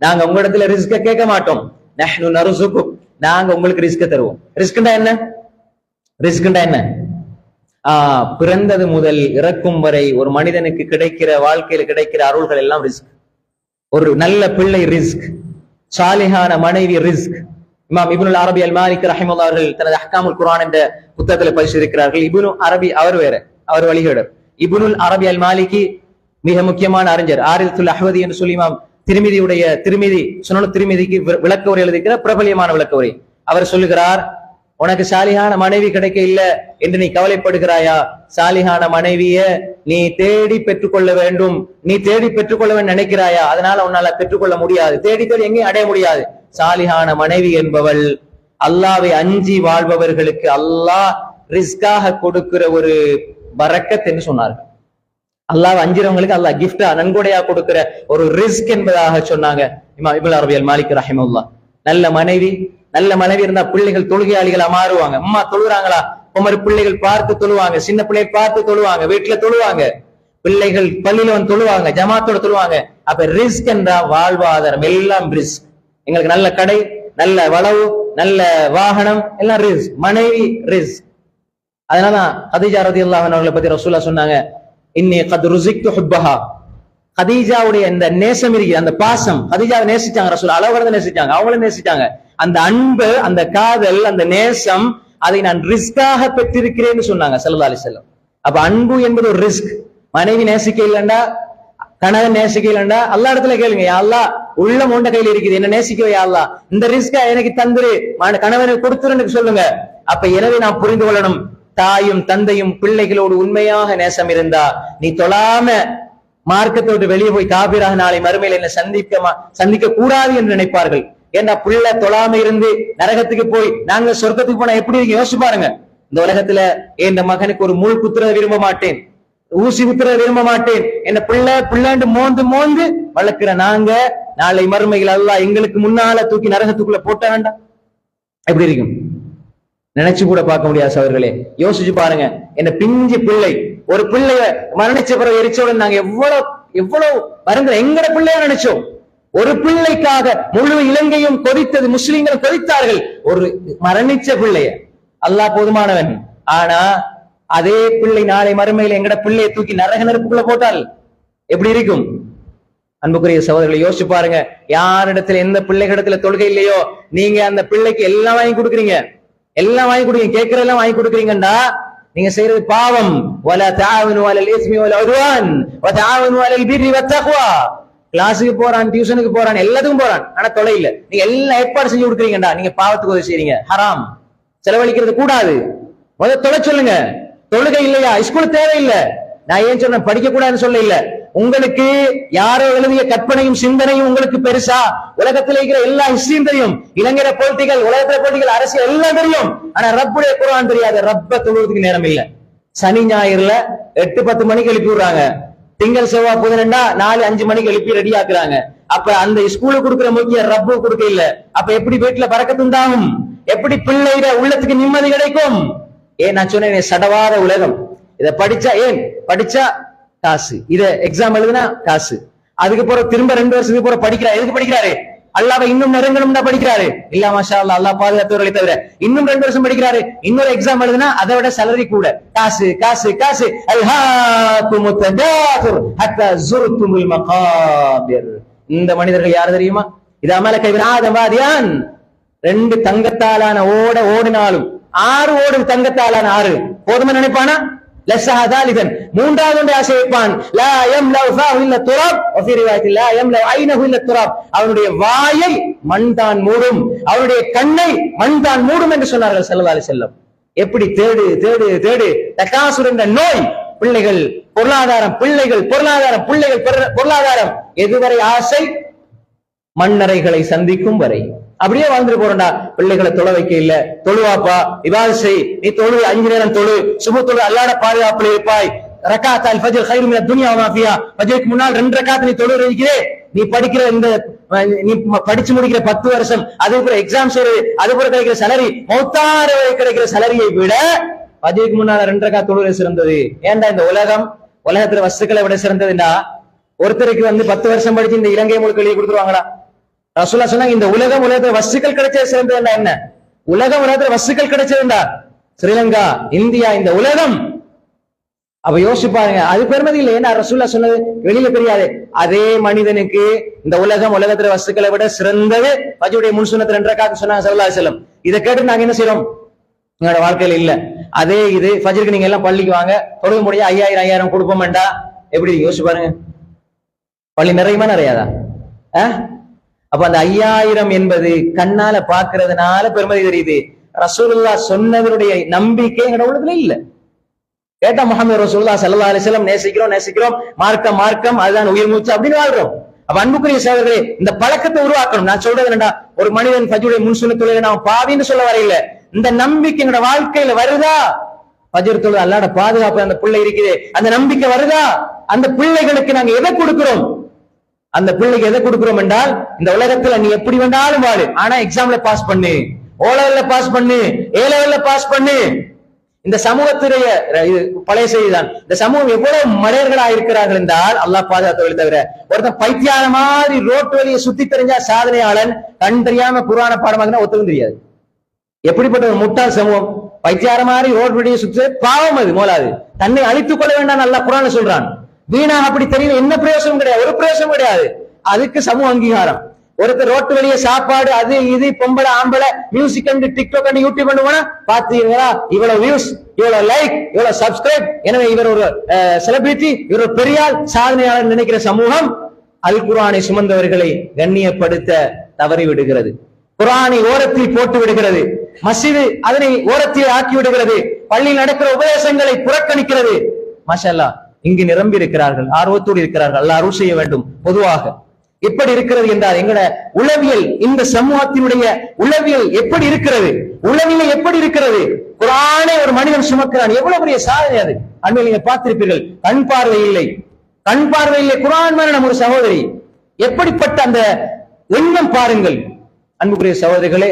நாங்க உங்களிடத்துல ரிஸ்க கேட்க மாட்டோம். நஹ்னு நர்சுகுக், நாங்க உங்களுக்கு ரிஸ்க தருவோம். ரிஸ்க்னா என்ன? ரிஸ்க்னா என்ன? பிறந்தது முதல் இறக்கும் வரை ஒரு மனிதனுக்கு கிடைக்கிற வாழ்க்கையில கிடைக்கிற அருள்கள் எல்லாம் ரிஸ்க். ஒரு நல்ல பிள்ளை ரிஸ்க், சாலிஹான மனைவி ரிஸ்க். இமாம் இப்னுல் அரபி அல் மாலிகி ரஹிமஹுல்லாஹ் அவர்கள் தனது அஹ்காமுல் குர்ஆன் என்ற புத்தகத்தில் பரிசீலிக்கிறார்கள். இப்னு அரபி அவர் வேற, அவர் வழிகேடர். இப்னுல் அரபி அல் மாலிகி மிக முக்கியமான அறிஞர். ஆரிதுல் அஹ்வதி என்று சொல்லி இமாம் திருமிதி சுனன் திருமிதிக்கு விளக்க உரை எழுதிக்கிற பிரபலியமான விளக்க உரை. அவர் சொல்லுகிறார், உனக்கு சாலிஹான மனைவி கிடைக்க இல்ல என்று நீ கவலைப்படுகிறாயா? சாலிஹான மனைவிய நீ தேடி பெற்றுக்கொள்ள வேண்டும், நீ தேடி பெற்றுக்கொள்ள வேண்டும் நினைக்கிறாயா? அதனால உன்னால பெற்றுக்கொள்ள முடியாது, தேடி தேடி எங்கேயும் அடைய முடியாது. சாலிஹான மனைவி என்பவள் அல்லாஹ்வை அஞ்சி வாழ்பவர்களுக்கு அல்லாஹ் ரிஸ்காக கொடுக்கிற ஒரு பரக்கத் என்று சொன்னார்கள். அல்லாஹ் அஞ்சிறவங்களுக்கு அல்லாஹ் கிஃப்டா நன்கொடையா கொடுக்கிற ஒரு ரிஸ்க் என்பதாக சொன்னாங்க இமாம் இப்னு அரபி அல் மாலிகி ரஹிமஹுல்லாஹ். நல்ல மனைவி இருந்தா பிள்ளைகள் தொழுகையாளிகளா மாறுவாங்க. அம்மா தொழுகிறாங்களா, உமர் பிள்ளைகள் பார்த்து தொழுவாங்க, சின்ன பிள்ளைகள் பார்த்து தொழுவாங்க, வீட்டுல தொழுவாங்க, பிள்ளைகள் பள்ளியில வந்து தொழுவாங்க, ஜமாத்தோட தொழுவாங்க. அப்ப ரிஸ்க் என்றா வாழ்வாதாரம் எல்லாம் ரிஸ்க். எங்களுக்கு நல்ல கடை, நல்ல வளவு, நல்ல வாகனம் எல்லாம் ரிஸ்க். மனைவி ரிஸ்க். அதனாலதான் கதீஜா ரலியல்லாஹு அன்ஹா அவர்களை பத்தி ரசூலுல்லாஹ் சொன்னாங்க, இன்னி கத் ருஸிக்து ஹுப்பஹா. கதீஜாவுடைய இந்த நேசம் இருக்கு, அந்த பாசம், கதீஜாவை நேசிச்சாங்க ரசூல், அளவுறத நேசிச்சாங்க, அவங்களும் நேசிச்சாங்க. அந்த அன்பு, அந்த காதல், அந்த நேசம், அதை நான் ரிஸ்காக பெற்றிருக்கிறேன்னு சொன்னாங்க ஸல்லல்லாஹு அலைஹி வஸல்லம். அப்ப அன்பு என்பது ஒரு ரிஸ்க். மனைவி நேசிக்க இல்லைண்டா, கணவன் நேசிக்க இல்லைண்டா அல்லா இடத்துல கேளுங்க, யா அல்லாஹ் உள்ளம் உண்ட கையில் இருக்குது, என்ன நேசிக்கவே யா அல்லாஹ், இந்த ரிஸ்க எனக்கு தந்துரு, கணவனை கொடுத்துருன்னு சொல்லுங்க. அப்ப எனவே நான் புரிந்து கொள்ளணும், தாயும் தந்தையும் பிள்ளைகளோடு உண்மையாக நேசம் இருந்தா நீ தொழாம மார்க்கத்தோடு வெளியே போய் காபிராக நாளை மறுமையில் என்ன சந்திக்க கூடாது என்று நினைப்பார்கள். ஏன்னா பிள்ளை தொழாம இருந்து நரகத்துக்கு போய் நாங்க சொர்க்கத்துக்கு போனா எப்படி இருக்கு யோசிச்சு பாருங்க. இந்த உலகத்துல என் மகனுக்கு ஒரு முள் குத்துறத விரும்ப மாட்டேன், ஊசி குத்துறத விரும்ப மாட்டேன், என்ன பிள்ளைண்டு மோந்து வளர்க்கிற நாங்க நாளை மறுமையில் அல்லாஹ் எங்களுக்கு முன்னால தூக்கி நரகத்துக்குள்ள போட்ட வேண்டாம், எப்படி இருக்கும் நினைச்சு கூட பார்க்க முடியாது சகோதரர்களே. யோசிச்சு பாருங்க, என்ன பிஞ்சு பிள்ளை, ஒரு பிள்ளைய மரணிச்ச பிறகு எரிச்சோட நாங்க எவ்வளவு வருங்கிற எங்கட பிள்ளைய நினைச்சோம். ஒரு பிள்ளைக்காக முழு இலங்கையும் கொதித்தது, முஸ்லிம்கள் கொதித்தார்கள். ஒரு மரணிச்ச பிள்ளைய, அல்லாஹ் போதுமானவன். ஆனா அதே பிள்ளை நாளை மறுமையில் எங்கட பிள்ளையை தூக்கி நரக நெருப்புக்குள்ள போட்டால் எப்படி இருக்கும்? அன்புக்குரிய சகோதரர்களை யோசிச்சு பாருங்க. யாரிடத்துல எந்த பிள்ளைகளிடத்துல தொழுகை இல்லையோ நீங்க அந்த பிள்ளைக்கு எல்லாம் வாங்கி கொடுக்குறீங்க, கேட்கறதெல்லாம் வாங்கி கொடுக்குறீங்கடா, நீங்க செய்யறது பாவம். வலா தஆவனு அலல் இஸ்மி வல் உத்வான் வ தஆவனு அலல் பிர்ரி வத் தக்வா. கிளாஸுக்கு போறான், டியூஷனுக்கு போறான், எல்லாத்துக்கும் போறான், ஆனா தொலை இல்ல. நீங்க எல்லாம் ஏற்பாடு செஞ்சு கொடுக்குறீங்கடா, நீங்க பாவத்துக்கு உதவி செய்றீங்க, ஹராம். செலவழிக்கிறது கூடாது. முதல்ல தொலை சொல்லுங்க. தொழுகை இல்லையா, ஸ்கூல் தேவையில்லை. நான் ஏன் சொன்னேன் படிக்க கூடாதுன்னு சொல்ல இல்ல. உங்களுக்கு யாரோ எழுதிய கற்பனையும் சிந்தனையும் உங்களுக்கு பெருசா? உலகத்தில் இருக்கிற எல்லா ஹிஸ்டரியும் தெரியும், இலங்கையில பொலிட்டிக்கல், உலகத்துல பொலிட்டிக்கல், அரசியல் எல்லாம் தெரியும். ஆனா ரப்புடைய குர்ஆன் தெரியாது. ரப்ப தொழுவதுக்கு நேரம் இல்ல. சனி ஞாயிறுல 8-10 மணிக்கு எழுப்பி விடுறாங்க, திங்கள் செவ்வாய் புதன்டா 4-5 மணிக்கு எழுப்பி ரெடி ஆக்குறாங்க. அப்ப அந்த ஸ்கூலுக்கு கொடுக்குற முக்கிய ரப்பு கொடுக்க இல்ல. அப்ப எப்படி வீட்டுல பறக்கத்துண்டாகும்? எப்படி பிள்ளைட உள்ளத்துக்கு நிம்மதி கிடைக்கும்? ஏன் நான் சொன்னேன், சடவாத உலகம். இத படிச்சா காசு, இத எக்ஸாம் எழுதுனா காசு, அதுக்கு போற திரும்ப 2 வருஷத்துக்கு போற படிக்கிறாரு. எதுக்கு படிக்கிறாரு? அல்லாஹ்வை இன்னும் நெருங்கணும்னா படிக்கிறாரு. இல்ல மாஷா அல்லாஹ், அல்லாஹ் பாதுகாத்தவர்களை தவிர இன்னும் 2 வருஷம் படிக்கிறாரு. இன்னொரு எக்ஸாம் எழுதுனா அதை விட salary கூட. காசு காசு காசு. அல்ஹாகுமுத் தஜாதுர் ஹத்தா ஸுர்துமுல் மகாபிர். இந்த மனிதர்கள் யார் தெரியுமா? இது அமலக இப்னு ஆதம் வாதியான். 2 தங்கத்தாலான ஓடினாலும் 6 ஓடு தங்கத்தாலான 6 போதுமா நினைப்பானா? லஸஹதாலிதன். மூன்றாவது ஒன்றை ஆசை வைப்பான். லா யம்லஉ ஃபஹு இல்ல துராப் வ ஃபீ ரிவாயத்தில் லா யம்லஉ ஐனஹு இல்ல துராப். அவனுடைய வாயை மண் தான் மூடும், அவனுடைய கண்ணை மண் தான் மூடும் என்று சொன்னார்கள் ஸல்லல்லாஹு அலைஹி வஸல்லம். எப்படி தேடு தேடு தேடு. தகாசுர் என்ற நோய், பிள்ளைகள் பொருளாதாரம், பிள்ளைகள் பொருளாதாரம், பிள்ளைகள் பொருளாதாரம், எதுவரை ஆசை? மண்ணறைகளை சந்திக்கும் வரை. அப்படியே வாழ்ந்துட்டு போறோம்டா. பிள்ளைகளை தொழ வைக்க இல்ல, தொழுவாப்பா, இவாது செய், நீ தொழு, 5 நேரம் தொழு, சுப தொழு, அல்லாஹ்ட பாதுகாப்புல இருப்பாய். ரக்காத் ஃபஜ்ர் கைரு மினத் துன்யா வமா ஃபிஹா, ஃபஜ்ருக்கு முன்னால் 2 ரக்காத் நீ தொழு இருக்கிறே. நீ படிக்கிற இந்த நீ படிச்சு முடிக்கிற 10 வருஷம், அதுக்கப்புறம் எக்ஸாம்ஸ் வருது, அதுக்கப்புறம் கிடைக்கிற salary, மௌத்தார வரை கிடைக்கிற salary-யை விட ஃபஜ்ருக்கு முன்னால 2 ரக்காத் தொழுவது சிறந்தது. ஏன்டா இந்த உலகத்துல வஸ்துக்களை விட சிறந்ததுண்டா? ஒருத்தருக்கு 10 வருஷம் படிச்சு இந்த இலங்கை முழுக்க எழுதி கொடுத்துருவாங்களா? ரசூலுல்லாஹ் சொன்னாங்க, இந்த உலகத்துல வஸ்துக்கள் கிடைச்சது சிறந்ததுண்டா. என்ன உலகத்துல வஸ்துக்கள் கிடைச்சதுண்டா? ஸ்ரீலங்கா, இந்தியா, இந்த உலகம். அப்ப யோசிச்சு பாருங்க, அது பெருமதி இல்லை. ஏன்னா ரசூலுல்லாஹ் சொன்னது வெளியில தெரியாது. அதே மனிதனுக்கு இந்த உலகத்துல வஸ்துக்களை விட சிறந்தது ஃபஜ்ருடைய முன் சுன்னத் 2 ரக்காத் சொன்னாங்க ஸல்லல்லாஹு அலைஹி வஸல்லம். இதை கேட்டு நாங்க என்ன செய்யறோம்? எங்களோட வாழ்க்கையில இல்ல. அதே இது ஃபஜ்ருக்கு நீங்க எல்லாம் பள்ளிக்கு வாங்க, தொழுக முடிய 5000 கொடுப்போம்டா. எப்படி யோசிச்சு பாருங்க, பள்ளி நிறையுமா நிறையாதா? அப்ப அந்த 5000 என்பது கண்ணால பாக்குறதுனால பெருமதி தெரியுது. ரசூலுல்லாஹ் சொன்னவருடைய நம்பிக்கை எங்களோட உள்ளத்துல இல்ல. கேட்டா முஹம்மது ரசூலுல்லாஹ் ஸல்லல்லாஹு அலைஹி வஸல்லம் நேசிக்கிறோம், மார்க்கம் அதுதான் உயிர் மூச்சு அப்படின்னு வாழ்றோம். அப்ப அன்புக்குரிய சகோதரர்களே, இந்த பழக்கத்தை உருவாக்கணும். நான் சொல்றது என்னடா, ஒரு மனிதன் ஃபஜ்ருடைய முன் சுன்னத் தொழுகை நான் பாவின்னு சொல்ல வரையில, இந்த நம்பிக்கை எங்களோட வாழ்க்கையில வருதா? ஃபஜ்ர் தொழுகை அல்லாஹ்ட பாதுகாப்பு அந்த பிள்ளை இருக்குது, அந்த நம்பிக்கை வருதா? அந்த பிள்ளைகளுக்கு நாங்க எதை கொடுக்கிறோம்? அந்த பிள்ளைக்கு எதை கொடுக்கிறோம் என்றால், இந்த உலகத்துல நீ எப்படி வேண்டாலும் வாழு, ஆனா எக்ஸாம்ல பாஸ் பண்ணு, ஓ லெவல்ல பாஸ் பண்ணு, ஏ லெவல்ல பாஸ் பண்ணு. இந்த சமூகத்துடைய பழைய செய்திதான். இந்த சமூகம் எவ்வளவு மடையர்களா இருக்கிறார்கள் என்றால், அல்லாஹ் பாதுகாத்தவர்கள் தவிர, ஒருத்தன் பைத்தியான மாதிரி ரோட்டு வழியை சுத்தி தெரிஞ்சா சாதனையாளன், கண் தெரியாம குர்ஆன பாடமாக்குனா ஒத்துக்கும் தெரியாது. எப்படிப்பட்ட ஒரு முட்டாள் சமூகம்! பைத்தியார மாதிரி ரோட்டு வழியை சுத்தி பாவம், அது மோலாது. தன்னை அழித்துக் கொள்ள வேண்டாம் அல்லாஹ் குர்ஆன்ல சொல்றான். வீணா அப்படி தெரியல, என்ன பிரயோசனம் கிடையாது, ஒரு பிரயோசனம் கிடையாது. அதுக்கு சமூக அங்கீகாரம். ஒருத்தர் ரோட்டு வெளியே சாப்பாடு, அது இது, பொம்பளை ஆம்பளை, music and TikTok and YouTube பண்ணுவோம்னா பாத்தீங்களா, இவ்வளவு வியூஸ், இவ்வளவு லைக், இவ்வளவு சப்ஸ்கிரைப், எனவே இவர் ஒரு செலிபிரிட்டி, இவர் ஒரு பெரியாள், சாதனையாளர் நினைக்கிற சமூகம் அல் குர்ஆனை சுமந்தவர்களை கண்ணியப்படுத்த தவறி விடுகிறது. குர்ஆனை ஓரத்தில் போட்டு விடுகிறது. மஸ்ஜிது அதனை ஓரத்தில் ஆக்கி விடுகிறது. பள்ளியில் நடக்கிற உபதேசங்களை புறக்கணிக்கிறது. மாஷாஅல்லாஹ், இங்கு நிரம்பி இருக்கிறார்கள், ஆர்வத்தோடு இருக்கிறார்கள். அல்லாஹ் அருள் செய்ய வேண்டும். பொதுவாக எப்படி இருக்கிறது என்றால், எங்கட உளவியல், இந்த சமூகத்தினுடைய உளவியல் எப்படி இருக்கிறது? உளவியல் எப்படி இருக்கிறது? குர்ஆனை ஒரு மனிதன் சுமக்கிறான், எவ்வளவு பெரிய சாதனை அது! அண்மையில் நீங்க பார்த்திருப்பீர்கள், கண் பார்வை இல்லை, குர்ஆன் மேல நம்ம ஒரு சகோதரி, எப்படிப்பட்ட அந்த எண்ணம் பாருங்கள். அன்புக்குரிய சகோதரிகளே,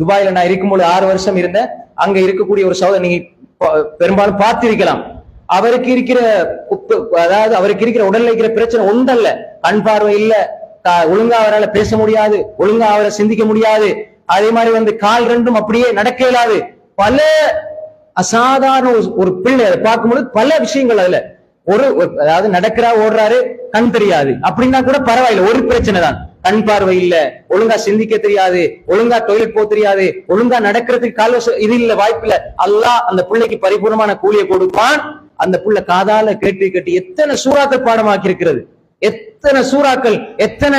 துபாயில நான் இருக்கும்போது 6 வருஷம் இருந்தேன். அங்க இருக்கக்கூடிய ஒரு சகோதரி நீங்க பெரும்பாலும் பார்த்திருக்கலாம். அவருக்கு இருக்கிற உடல்ல இருக்கிற பிரச்சனை ஒன்றல்ல, கண் பார்வை இல்ல, ஒழுங்கா அவரால் பேச முடியாது, ஒழுங்கா அவரை சிந்திக்க முடியாது, அதே மாதிரி கால் 2 அப்படியே நடக்க இயலாது. பல அசாதாரண ஒரு பிள்ளை, அதை பார்க்கும்போது பல விஷயங்கள் அதுல அதாவது நடக்கிறா, ஓடுறாரு, கண் தெரியாது அப்படின்னா கூட பரவாயில்ல, ஒரு பிரச்சனை தான். கண் பார்வை இல்ல, ஒழுங்கா சிந்திக்க தெரியாது, ஒழுங்கா டொய்லெட் போக தெரியாது, ஒழுங்கா நடக்கிறதுக்கு கால் இது இல்ல, வாய்ப்பு இல்ல. அல்லாஹ் அந்த பிள்ளைக்கு பரிபூர்ணமான கூலியை கொடுப்பான். அந்த புள்ள காதால கேட்டு எத்தனை சூறாக்கள் பாடமாக்கி இருக்கிறது, எத்தனை சூறாக்கள், எத்தனை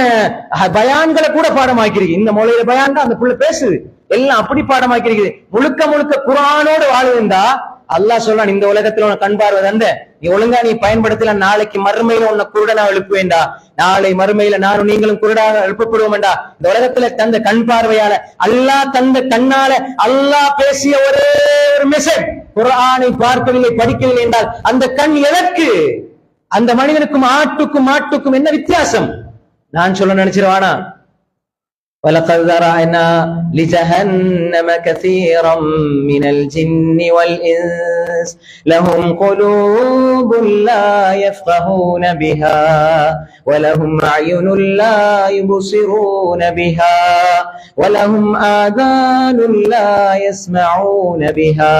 பயான்களை கூட பாடமாக்கி இருக்கு. இந்த மொழியில பயான் தான் அந்த புள்ள பேசுது, எல்லாம் அப்படி பாடமாக்கி இருக்குது. முழுக்க குர்ஆனோடு வாழுந்தா அல்லாஹ் சொல்றான், இந்த உலகத்துல உனக்கு கண் பார்வை தந்த, நீ ஒழுங்கா நீ பயன்படுத்தல, நாளைக்கு மறுமையில உன்னை குருடனா எழுப்புவேண்டா, நாளை மறுமையில நானும் நீங்களும் குருடாக எழுப்பப்படுவோம்டா. இந்த உலகத்துல தந்த கண் பார்வையால, அல்லாஹ் தந்த கண்ணால அல்லாஹ் பேசிய ஒரே ஒரு மெசேஜ், குர்ஆனை பார்க்கவில்லை, படிக்கவில்லை என்றால் அந்த கண் எதற்கு? அந்த மனிதனுக்கும் மாட்டுக்கும் என்ன வித்தியாசம்? நான் சொல்ல நினைச்சிருவானா, وَلَقَدْ ذَرَأْنَا لِجَهَنَّمَ كَثِيرًا مِنَ الْجِنِّ وَالْإِنسِ لَهُمْ قُلُوبٌ لَا يَفْقَهُونَ بِهَا وَلَهُمْ أَعْيُنٌ لَا يُبْصِرُونَ بِهَا وَلَهُمْ آذَانٌ لَا يَسْمَعُونَ بِهَا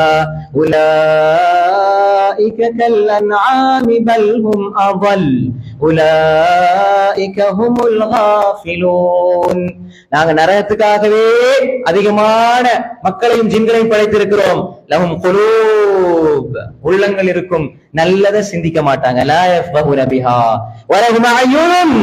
أُولَئِكَ كَالْأَنْعَامِ بَلْ هُمْ أَضَلُّ உலாயிக ஹுமுல் காஃபிலூன். நாங்க நரகத்துக்காகவே அதிகமான மக்களையும் ஜின்களையும் படைத்திருக்கிறோம். லஹும் குலூப், உள்ளங்கள் இருக்கும், நல்லதை சிந்திக்க மாட்டாங்க. லா யஃபஹுன பிஹா வலஹும் அயூன்,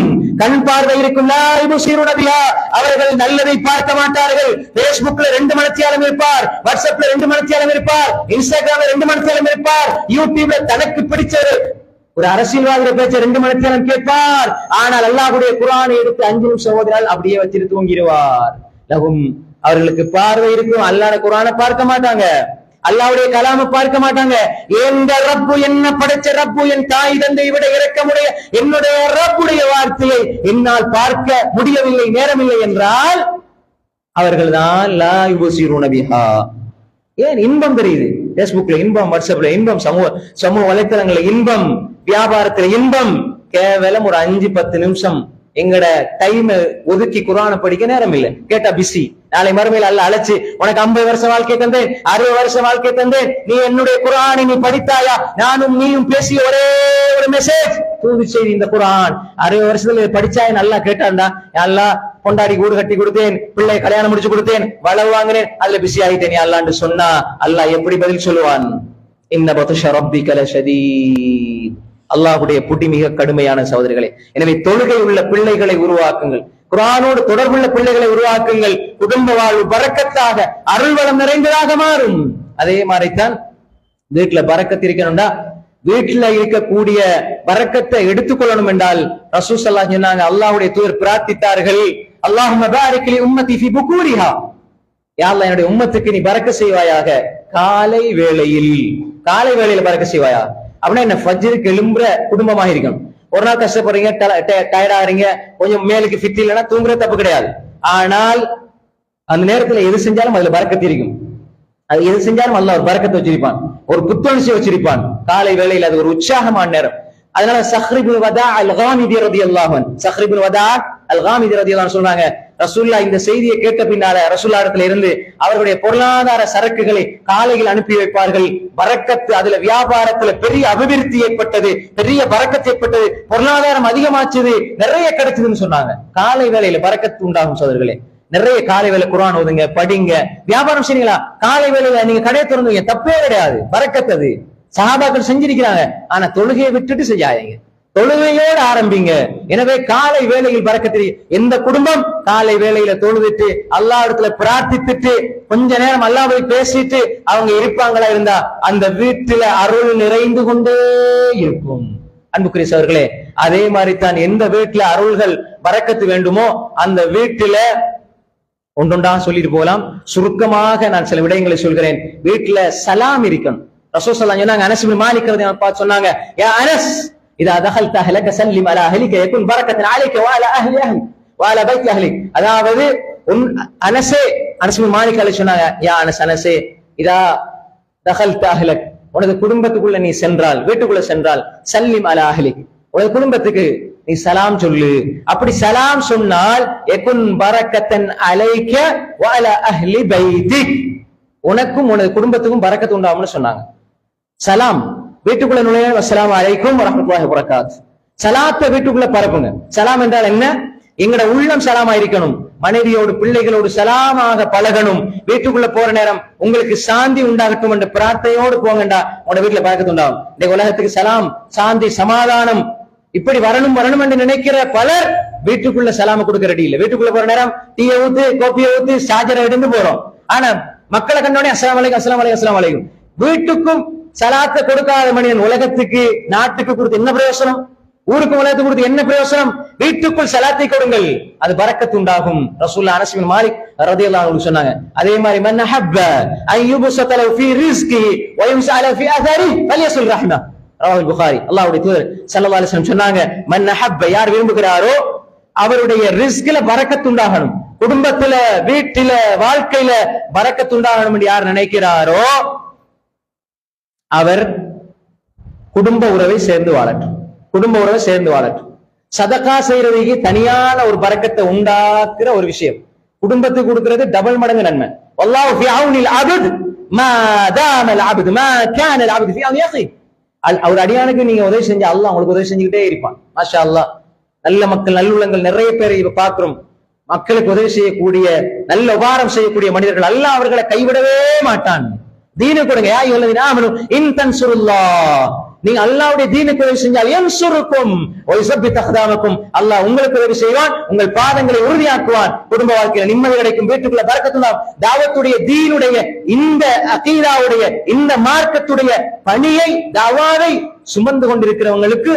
கண் பார்வை இருக்கும். லா யுபஸிருன பிஹா, அவர்கள் நல்லதை பார்க்க மாட்டார்கள். Facebookல 2 மணித்தியாலம் இருப்பார், வாட்ஸ்அப்ல 2 மணித்தியாலம் இருப்பார், இன்ஸ்டாகிராம்ல 2 மணித்தியாலம் இருப்பார், யூடியூப்ல தனக்கு பிடிச்ச ஒரு அரசியல்வாதிய பேச்ச 2 மணித்தியாலம் கேட்பார். ஆனால் அல்லாஹ்வுடைய குர்ஆனை எடுத்து 5 நிமிஷம் ஓதினால் அப்படியே வச்சிட்டு தூங்கிடுவார். லஹும், அவர்களுக்கு பார்வை இருக்கும், அல்லாஹ்வுடைய குர்ஆனை பார்க்க மாட்டாங்க, அல்லாஹ்வுடைய கலாமை பார்க்க மாட்டாங்க. எந்த ரப்பு, என்ன படைச்ச ரப்பு, என் தாய் தந்தை விட இரக்கமுடைய என்னுடைய ரப்புடைய வார்த்தையை என்னால் பார்க்க முடியவில்லை, நேரமில்லை என்றால் அவர்கள் தான் லா யுபஸிருன பிஹா. ஏன்? இன்பம் தெரியுது, பேஸ்புக்ல இன்பம், வாட்ஸ்அப்ல இன்பம், சமூக வலைத்தளங்கள்ல இன்பம், வியாபாரத்துல இன்பம். கேவலம் ஒரு 5-10 நிமிஷம் எங்கட டைம் ஒதுக்கி குர்ஆனை படிக்க நேரம் இல்லை. கேட்டா பிஸி. நாளை மறுமையில் அல்லாஹ் அழைச்சு, உனக்கு 50 வருஷம் வாழ்க்கை தந்தேன், 60 வருஷம் வாழ்க்கை தந்தேன், நீ என்னுடைய குர்ஆனை நீ படித்தாயா? நானும் நீயும் பேசிய ஒரே ஒரு மெசேஜ், தூது செய்தி இந்த குர்ஆன். 60 வருஷத்துல படிச்சாய நல்லா கேட்டான்டா, அல்லாஹ் பொண்டாடி கூடு கட்டி கொடுத்தேன், பிள்ளை கல்யாணம் முடிச்சு கொடுத்தேன், வளவு வாங்கினேன், அதுல பிஸி ஆகிட்டேன் அல்லான்னு சொன்னா அல்லாஹ் எப்படி பதில் சொல்லுவான்? இன்ன பத்ஷ ரப்பிக லஷதீத். அல்லாஹ்வுடைய புடி மிக கடுமையான சகோதரர்களே. எனவே தொழுகை உள்ள பிள்ளைகளை உருவாக்குங்கள், குர்ஆனோடு தொடர்புள்ள பிள்ளைகளை உருவாக்குங்கள். குடும்ப வாழ்வு பரக்கத்தாக, அருள்வளம் நிறைந்ததாக மாறும். அதே மாதிரிதான் வீட்டுல பரக்கத்து இருக்கணும்டா, வீட்டுல இருக்கக்கூடிய பரக்கத்தை எடுத்துக்கொள்ளணும் என்றால் ரசூல் ஸல்லல்லாஹு அலைஹி சொன்னாங்க, அல்லாஹ்வுடைய தூதர் பிரார்த்தித்தார்கள், அல்லாஹும்ம பாரிக் லி உம்மதி ஃபி புகூரிஹா, யா அல்லாஹ் என்னுடைய உம்மத்துக்கு நீ பரக்கத் செய்வாயாக காலை வேளையில பரக்கத் செய்வாயா. அப்படின்னா என்ன? ஃபஜ்ருக்கு எழும்புற குடும்பமாக இருக்கணும். ஒரு நாள் கஷ்டப்படுறீங்க, டயர்டா ஆறீங்க, கொஞ்சம் மேலுக்கு ஃபிட் இல்லைன்னா தூங்குற தப்பு கிடையாது. ஆனால் அந்த நேரத்துல எது செஞ்சாலும் அதுல பரக்கத்து இருக்கும். அது எது செஞ்சாலும் அல்லாஹ் ஒரு பரக்கத்தை வச்சிருப்பான், ஒரு புத்துணர்ச்சி வச்சிருப்பான். காலை வேளையில் அது ஒரு உற்சாகமான நேரம். அதனால சஹ்ர் இப்னு வதா அல்-காமிதி ரலியல்லாஹு அன்ஹு, சஹ்ர் இப்னு வதா அல்-காமிதி ரலியல்லாஹு அன்ஹு சொல்றாங்க, ரசூலுல்லாஹ் இந்த செய்தியை கேட்ட பின்னால ரசூலுல்லாஹ் இடத்துல இருந்து அவர்களுடைய பொருளாதார சரக்குகளை காலையில் அனுப்பி வைப்பார்கள். பரக்கத்து, அதுல வியாபாரத்துல பெரிய அபிவிருத்தி ஏற்பட்டது, பெரிய பரக்கத்து ஏற்பட்டது, பொருளாதாரம் அதிகமாச்சுது, நிறைய கிடைச்சதுன்னு சொன்னாங்க. காலை வேளையில பரக்கத்து உண்டாகும் சோதர்களே. நிறைய காலை வேலை குர்ஆன் ஓதுங்க, படிங்க, வியாபாரம் செய்யுங்களா. காலை வேளையில நீங்க கடையை திறந்துங்க, தப்பே கிடையாது, பரக்கத்து. அது சஹாபாக்கள் செஞ்சிருக்கிறாங்க. ஆனா தொழுகையை விட்டுட்டு செய்யாதீங்க, தொழுகையோடு ஆரம்பிங்க. எனவே காலை வேளையில் பரக்கத்து. எந்த குடும்பம் காலை வேளையில தொழுதுட்டு அல்லாஹ் இடத்துல பிரார்த்தித்துட்டு கொஞ்ச நேரம் அல்லாஹ்வை பேசிட்டு அவங்க இருப்பாங்களா இருந்தா அந்த வீட்டுல அருள் நிறைந்து கொண்டே இருக்கும். அன்புக்குரிய சகோதரர்களே, அதே மாதிரி தான் எந்த வீட்டுல அருள்கள் பரக்கத்து வேண்டுமோ அந்த வீட்டுல ஒன்றொன்றா சொல்லிட்டு போகலாம். சுருக்கமாக நான் சில விடயங்களை சொல்கிறேன். வீட்டுல சலாம் இருக்கணும். ரசூல் ஸல்லல்லாஹு அலைஹி வஸல்லம் அனஸ் இப்னு மாலிக் ரலியல்லாஹு அன்ஹு சொன்னாங்க, யா அனஸ் இதா தகல்த அஹ்லக சல்லிம் அலா அஹ்லிக யகுன் பரக்கத்துன் அலைக வ அலா அஹ்லி அஹ்லி வ அலா பைத்தி அஹ்லி. அதாவது அனஸே, அனஸ் இப்னு மாலிக் ரலியல்லாஹு சொன்னாங்க, யா அனஸே இதா தகல்த அஹ்லக, உனது குடும்பத்துக்குள்ள நீ சென்றால், வீட்டுக்குள்ள சென்றால், சல்லிம் அலா அஹ்லிக், உனது குடும்பத்துக்கு நீ சலாம் சொல்லு. அப்படி சலாம் சொன்னால் யகுன் பரக்கத்தன் அலைக வ அலா அஹ்லி பைத்திக், உனக்கும் உனது குடும்பத்துக்கும் பரக்கத்து உண்டாகும்னு சொன்னாங்க. சலாம் வீட்டுக்குள்ள நுழைய, அஸ்ஸலாமு அலைக்கும் வரஹ்மத்துல்லாஹி வபரகாத்துஹு. சலாத்தை வீட்டுக்குள்ள பரப்புங்க. சலாம் என்றால் என்ன? எங்கட உள்ளம் சலாமா இருக்கணும். மனைவியோடு பிள்ளைகளோடு சலாமாக பழகணும். வீட்டுக்குள்ள போற நேரம் உங்களுக்கு சாந்தி உண்டாகட்டும் என்ற பிரார்த்தையோடு போங்கண்டா உங்களோட வீட்டுல பரக்கத்து உண்டாகும். இந்த உலகத்துக்கு சலாம், சாந்தி, சமாதானம் இப்படி வரணும் என்று நினைக்கிற பலர் வீட்டுக்குள்ள சலாம கொடுக்க ரெடி இல்லை. வீட்டுக்குள்ள போற நேரம் டீயை ஊத்து, கோப்பியை ஊத்து, சார்ஜரை எடுத்து போறோம். ஆனா மக்களை கண்டோடனே அஸ்ஸலாமு அலைக்கும், அஸ்ஸலாமு அலைக்கும், அஸ்ஸலாமு அலைக்கும். வீட்டுக்கும் சலாத்தை கொடுக்காத மனிதன் உலகத்துக்கு, நாட்டுக்கு கொடுத்து என்ன பிரயோசனம்? ஊருக்கு உலகத்துக்கு கொடுத்து என்ன பிரயோசனம்? வீட்டுக்குள் சலாத்தை கொடுங்கள், அது பரக்கத்து உண்டாகும். ரசூலுல்லாஹ் அனஸ் இப்னு மாலிக் ரலியல்லாஹு அன்ஹு சொன்னாங்க. அதே மாதிரி மன் ஹப்ப அய்யுபஸத லஹு ஃபீ ரிஸ்கிஹி வ யும்ஸஅல ஃபீ அஸரிஹி ஃபல்யஸுல் ரஹ்மஹ். ரவாஹுல் புகாரி. அல்லாஹ்வுடைய தூதர் ஸல்லல்லாஹு அலைஹி வஸல்லம் சொன்னாங்க, மன் ஹப்ப, யார் விரும்புகிறாரோ அவருடைய ரிஸ்க்ல பரக்கத்து உண்டாகணும், குடும்பத்துல, வீட்டில, வாழ்க்கையில பரக்கத்து உண்டாகணும் என்று யார் நினைக்கிறாரோ அவர் குடும்ப உறவை சேர்ந்து வாழட்டும், குடும்ப உறவை சேர்ந்து வாழட்டும். சதகா செய்யறதுக்கு தனியான ஒரு பரக்கத்தை உண்டாக்குற ஒரு விஷயம். குடும்பத்துக்கு கொடுக்கிறது டபுள் மடங்கு நன்மை. வல்லாஹு ஃபீ அவுனில் அப்த் மா தாமல் அப்த் மா கான அல் அப்த் ஃபீ அவுனி அஹி. அவர் அடியானுக்கு நீங்க உதவி செஞ்சா அல்லாஹ் உங்களுக்கு உதவி செஞ்சுக்கிட்டே இருப்பான். மாஷா அல்லாஹ். நல்ல மக்கள், நல்லுள்ளங்கள் நிறைய பேரை இப்ப பார்க்கிறோம். மக்களுக்கு உதவி செய்யக்கூடிய, நல்ல உபகாரம் செய்யக்கூடிய மனிதர்கள், அல்லாஹ் அவர்களை கைவிடவே மாட்டான். தீனு கொடுங்க. யா அய்யுஹல்லதீன ஆமனூ இன் தன்சுருல்லாஹ், நீங்க அல்லாஹ்வுடைய தீனுக்கு உதவி செஞ்சால் யன்சுருக்கும் வ யுஸப்பித் அக்தாமக்கும், அல்லாஹ் உங்களுக்கு உதவி செய்வான், உங்கள் பாதங்களை உறுதியாக்குவான், குடும்ப வாழ்க்கையில நிம்மதி கிடைக்கும், வீட்டுக்குள்ள பரக்கத்துண்டாகும். தாவத்துடைய, தீனுடைய, இந்த அகீதாவுடைய, இந்த மார்க்கத்துடைய பணியை, தாவாவை சுமந்து கொண்டிருக்கிறவங்களுக்கு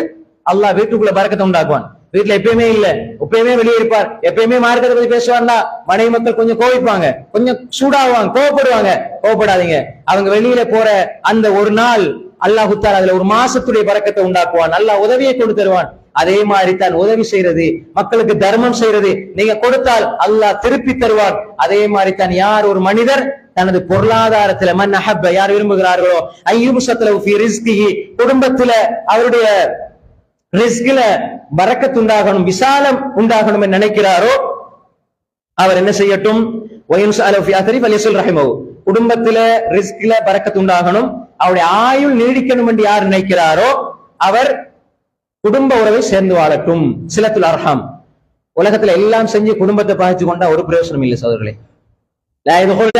அல்லாஹ் வீட்டுக்குள்ள பரக்கத்தை உண்டாக்குவான். வீட்டுல எப்பயுமே இல்ல, எப்பயுமே வெளியே இருப்பார், எப்பயுமே மார்க்கத்தை பத்தி பேசுவார்னா மனைவி மக்கள் கொஞ்சம் கோவிப்பாங்க, கொஞ்சம் சூடாகுவாங்க, கோவப்படுவாங்க. கோவப்படாதீங்க. அவங்க வெளியில போற அந்த ஒரு நாள் அல்லாஹ் தஆலா அதுல ஒரு மாசத்துடைய பரக்கத்தை உண்டாக்குவான். அல்லாஹ் உதவியை கொண்டு தருவான். அதே மாதிரி தான் உதவி செய்யறது, மக்களுக்கு தர்மம் செய்யறது, நீங்க கொடுத்தால் அல்லாஹ் திருப்பி தருவார். அதே மாதிரி தான் யார் ஒரு மனிதர் தனது பொருளாதாரத்துல மன் அஹப்ப, யார் விரும்புகிறார்களோ அய்யுப்ஸத்லஹு ஃபீ ரிஸ்கிஹி, குடும்பத்துல அவருடைய ரிஸ்கில பரக்கத் உண்டாகணும், விசாலம் உண்டாகணும் என்று நினைக்கிறாரோ அவர் என்ன செய்யட்டும், வயன்ஸஅலு ஃபீ அத்ரி ஃபலியஸில் ரஹிமஹு, குடும்பத்துல ரிஸ்கில பரக்கத் உண்டாகணும், அவருடைய ஆயுள் நீடிக்கணும் என்று யார் நினைக்கிறாரோ அவர் குடும்ப உறவை சேர்ந்து வாழட்டும். சிலத்துல் அர்ஹாம். உலகத்துல எல்லாம் செஞ்சு குடும்பத்தை பாதிச்சு கொண்டா ஒரு பிரயோஜனம் இல்லை சகோதரர்களே. லா யதுகுல்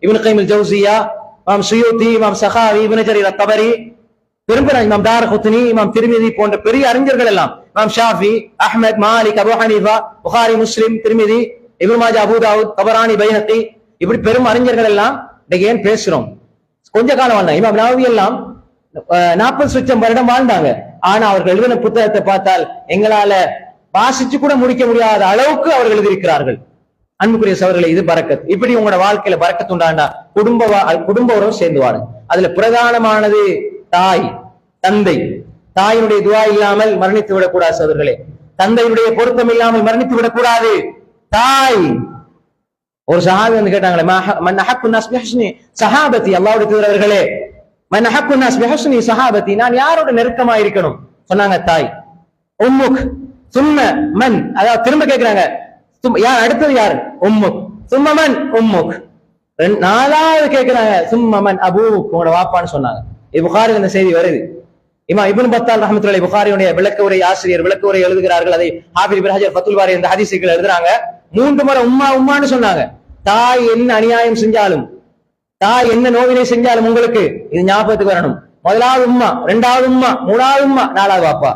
இப்னு கைம் அல் ஜௌசியா, இமாம் சுயூதி, இமாம் சகாவி, இப்னு ஜரீர் அத்-தபரி, பெரும்பெரும் இமாம் தாரகுத்னி, இமாம் திர்மிதி போன்ற பெரிய அறிஞர்கள் எல்லாம், இமாம் ஷாஃபி, அஹ்மத், மாலிக், அபூ ஹனீஃபா, புகாரி, முஸ்லிம், திர்மிதி, இப்னு மாஜா, அபூ தாவூத், தபரானி, பைஹகி, இப்படி பெரும் அறிஞர்கள் எல்லாம் இன்னைக்கு ஏன் பேசுறோம்? கொஞ்ச காலம் வாழ்ந்தாங்க. இமாம் நவவி எல்லாம் 40 சுற்றம் வருடம் வாழ்ந்தாங்க. ஆனா அவர்கள் எழுதின புத்தகத்தை பார்த்தால் எங்களால வாசிச்சு கூட முடிக்க முடியாத அளவுக்கு அவர்கள் எழுதியிருக்கிறார்கள். அன்புக்குரிய சகோதரர்களே, இது பரக்கத். இப்படி உங்களோட வாழ்க்கையில பரக்கத் உண்டாண்டா குடும்ப உறவு சேர்ந்து வாழும். அதுல பிரதானமானது தாய், தந்தை. தாயினுடைய துஆ இல்லாமல் மரணித்து விடக்கூடாது சகோதரர்களே. தந்தையுடைய பொருத்தம் இல்லாமல் மரணித்து விடக்கூடாது. தாய். ஒரு சஹாபி வந்து கேட்டாங்களே, மன் அஹக்கு நாஸ் பிஹுஸ்னி ஸஹாபதி, அல்லாஹ்வுடைய தூதர் அவர்களே, மன் அஹக்கு நாஸ் பிஹுஸ்னி ஸஹாபதி, நான் யாரோட நெருக்கமா இருக்கணும்? சொன்னாங்க தாய். உம்முக் சும்ம மன், அதாவது திரும்ப கேக்குறாங்க, யார் அடுத்தது யார்? உம்முக். சும்ம மன்? உம்முக். நாலாவது கேக்குறாங்க, சும்ம மன்? அபூக், உங்களோட வாப்பான்னு சொன்னாங்க. புகாரில் இந்த செய்தி வருது. இமாம் இப்னு பத்தால் ரஹ்மத்துல்லாஹி புகாரியுடைய விளக்க உரை ஆசிரியர் விளக்க உரை எழுதுகிறார்கள். அதை ஹாஃபிஸ் இப்னு ஹஜர் ஃபத்துல் பாரி இந்த ஹதீஸுகள் எழுதுறாங்க. 3 முறை உம்மா உம்மான்னு சொன்னாங்க. தாய் என்ன அநியாயம் செஞ்சாலும், தாய் என்ன நோவினை செஞ்சாலும் உங்களுக்கு இது ஞாபகத்துக்கு வரணும். முதலாவது உம்மா, 2வது உம்மா, 3வது உம்மா, 4வது வாப்பா.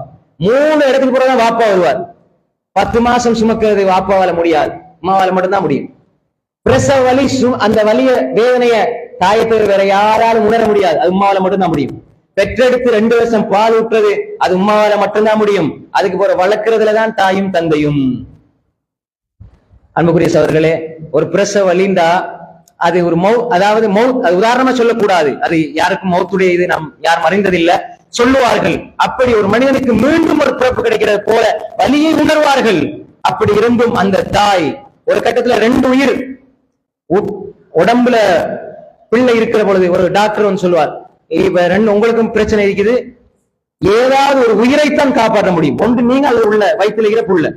3 இடத்துக்கு பிறகுதான் வாப்பா வருவார். 10 மாசம் சுமக்கிறது வாப்பாவால முடியாது, அம்மாவால மட்டும்தான் முடியும். பிரசவ வலி, அந்த வலிய வேதனைய தாயை தவிர வேற யாராலும் உணர முடியாது, அது உம்மாவால மட்டும்தான் முடியும். பெற்றெடுத்து 2 வருஷம் பால் ஊற்றுறது அது உம்மாவால மட்டும்தான் முடியும். அதுக்கு போற வளர்க்கறதுலதான் தாயும் தந்தையும். அன்புக்குரிய சகோதரர்களே, ஒரு பிரசவ வலிண்டா அது ஒரு அதாவது அது உதாரணமா சொல்லக்கூடாது. அது யாருக்கும் மௌத்துடைய இது நாம் யாரும் அறிந்ததில்லை, சொல்லுவார்கள். அப்படி ஒரு மனிதனுக்கு மீண்டும் ஒரு பிறப்பு கிடைக்கிறது போல வலியை உணர்வார்கள். அப்படி இருந்தும் அந்த தாய் ஒரு கட்டத்துல 2 உயிர் உடம்புல பிள்ளை இருக்கிற பொழுது ஒரு டாக்டர் வந்து சொல்லுவார், இப்ப 2 உங்களுக்கும் பிரச்சனை இருக்குது, ஏதாவது ஒரு உயிரைத்தான் காப்பாற்ற முடியும். ஒன்று நீங்க அது உள்ள வயிற்றுல இறப்புள்ள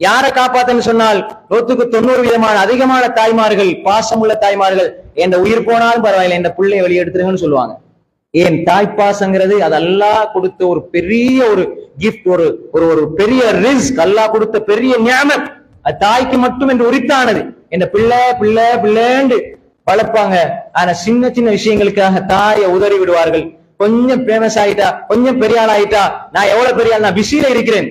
யாரை காப்பாத்தன்னு சொன்னால் 100% அதிகமான தாய்மார்கள், பாசமுள்ள தாய்மார்கள், என் உயிர் போனாலும் பரவாயில்லை, என் பிள்ளையை வெளியே எடுத்துருங்கன்னு சொல்லுவாங்க. ஏன்? தாய்ப்பாசங்கிறது அது அல்லாஹ் கொடுத்த ஒரு பெரிய ஒரு கிஃப்ட், ஒரு பெரிய ரிஸ்க், அல்லாஹ் கொடுத்த பெரிய நியாமத். அது தாய்க்கு மட்டும் என்று உரித்தானது. என் பிள்ளை பிள்ளை பிள்ளைண்டு வளர்ப்பாங்க. ஆனா சின்ன சின்ன விஷயங்களுக்காக தாயை உதறி விடுவார்கள். கொஞ்சம் ஃபேமஸ் ஆயிட்டா, கொஞ்சம் பெரிய ஆள் ஆயிட்டா, நான் எவ்வளவு பெரிய ஆள், நான் பிஸியில இருக்கிறேன்.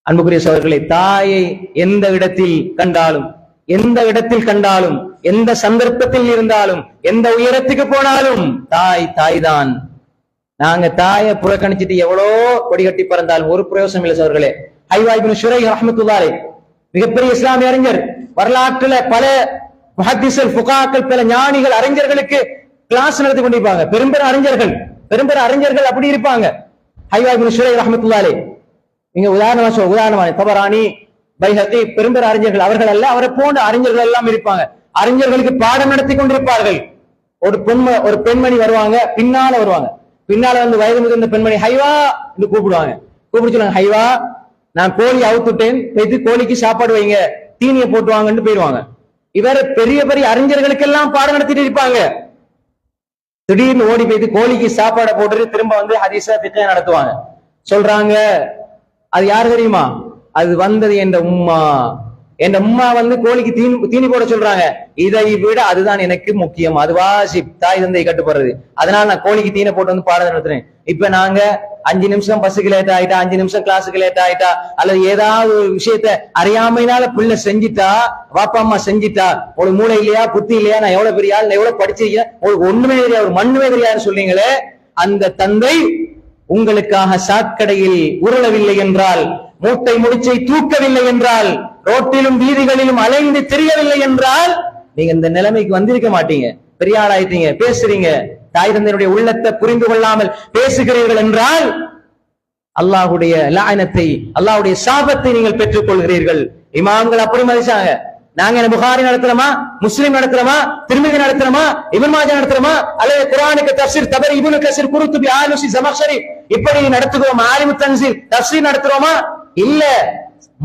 அன்புக்குரிய சகோதரர்களே, தாயை எந்த இடத்தில் கண்டாலும், எந்த இடத்தில் கண்டாலும், எந்த சந்தர்ப்பத்தில் இருந்தாலும், எந்த உயரத்துக்கு போனாலும் தாய் தான். நாங்க தாயை புறக்கணிச்சிட்டு எவ்வளோ கொடி கட்டி பறந்தாலும் ஒரு பிரயோசனம் இல்லை சகோதரர்களே. ஹைவா இப்னு ஷுரைஹ் ரஹ்மத்துல்லாஹி அலைஹி மிகப்பெரிய இஸ்லாமிய அறிஞர், வரலாற்றுல பல முஹத்திஸுல் ஃபுகாக்கள், பல ஞானிகள், அறிஞர்களுக்கு கிளாஸ் நடத்தி கொண்டிருப்பாங்க. பெரும்பெரும் அறிஞர்கள் அப்படி இருப்பாங்க. ஹைவா இப்னு ஷுரைஹ் ரஹ்மத்துல்லாஹி அலைஹி, நீங்க உதாரணமா தபரானி, பைஹகி, பெரும்பெரும் அறிஞர்கள் அவர்கள் அல்ல, அவரை போன்ற அறிஞர்கள் எல்லாம் இருப்பாங்க. அறிஞர்களுக்கு பாடம் நடத்தி கொண்டிருப்பார்கள். ஒரு பெண்மணி வருவாங்க, பின்னால வந்து வயது முதிர்ந்த பெண்மணி ஹைவா என்று கூப்பிடுவாங்க. கூப்பிட்டு சொல்லுவாங்க, ஹைவா நான் கோழி அவுத்துட்டேன், போயிட்டு கோழிக்கு சாப்பாடு வைங்க, தீனியை போட்டுவாங்கன்னு போயிடுவாங்க. இவர் பெரிய பெரிய அறிஞர்களுக்கெல்லாம் பாடம் நடத்திட்டு இருப்பாங்க. திடீர்னு ஓடி போயிட்டு கோழிக்கு சாப்பாடை போட்டுட்டு திரும்ப வந்து ஹதீஸ ஃபிக்ஹ் நடத்துவாங்க. சொல்றாங்க அது யாரு தெரியுமா? அது வந்தது என்ற உம்மா. என் உம்மா வந்து கோழிக்கு தீனி போட சொல்றாங்க. இதை விட அதுதான் எனக்கு முக்கியம், அது வாஜிப், தாய் தந்தை கட்டுப்படுறது. அதனால நான் கோழிக்கு தீனை போட்டு வந்து பாடம் நடத்துறேன். இப்ப நாங்க 5 நிமிஷம் பஸ்ஸுக்கு லேட் ஆயிட்டா, 5 நிமிஷம் கிளாஸுக்கு லேட் ஆயிட்டா, அல்லது ஏதாவது ஒரு விஷயத்த அறியாமையினால பிள்ளை செஞ்சிட்டா, வாப்பா அம்மா செஞ்சிட்டா, ஒரு மூளை இல்லையா, புத்தி இல்லையா, நான் எவ்வளவு பெரிய ஆள், நான் எவ்வளவு படிச்சிருக்கேன், உங்களுக்கு ஒண்ணுமே தெரியாது, ஒரு மண்ணுமே தெரியாதுன்னு சொல்றீங்களே, அந்த தந்தை உங்களுக்காக சாக்கடையில் உருளவில்லை என்றால், மூட்டை முடிச்சை தூக்கவில்லை என்றால், ரோட்டிலும் வீதிகளிலும் அலைந்து தெரியவில்லை என்றால், நீங்க இந்த நிலைமைக்கு வந்திருக்க மாட்டீங்க. பெரிய ஆளாயிட்டீங்க, பேசுறீங்க, தாய் தந்தையுடைய உள்ளத்தை புரிந்து கொள்ளாமல் பேசுகிறீர்கள் என்றால் அல்லாஹ்வுடைய லாஅனத்தை, அல்லாஹ்வுடைய சாபத்தை நீங்கள் பெற்றுக் கொள்கிறீர்கள். இமாம்கள் அப்படி மதிச்சாங்க. நாங்க என்ன புகாரி நடத்துறோமா, முஸ்லிம் நடத்துறோமா, திர்மிதி நடத்துறோமா, இப்னு மாஜா நடத்துறோமா, அல்லது குர்ஆனுக்கு தஃப்சீர் தபரி, இப்னு கஸீர், குர்துபி, ஆலூசி, ஜமக்ஷரி இப்படி நடத்துகிறோமா? ஆலிமுத் தன்சீர் தஃப்சீர் நடத்துறோமா? இல்ல.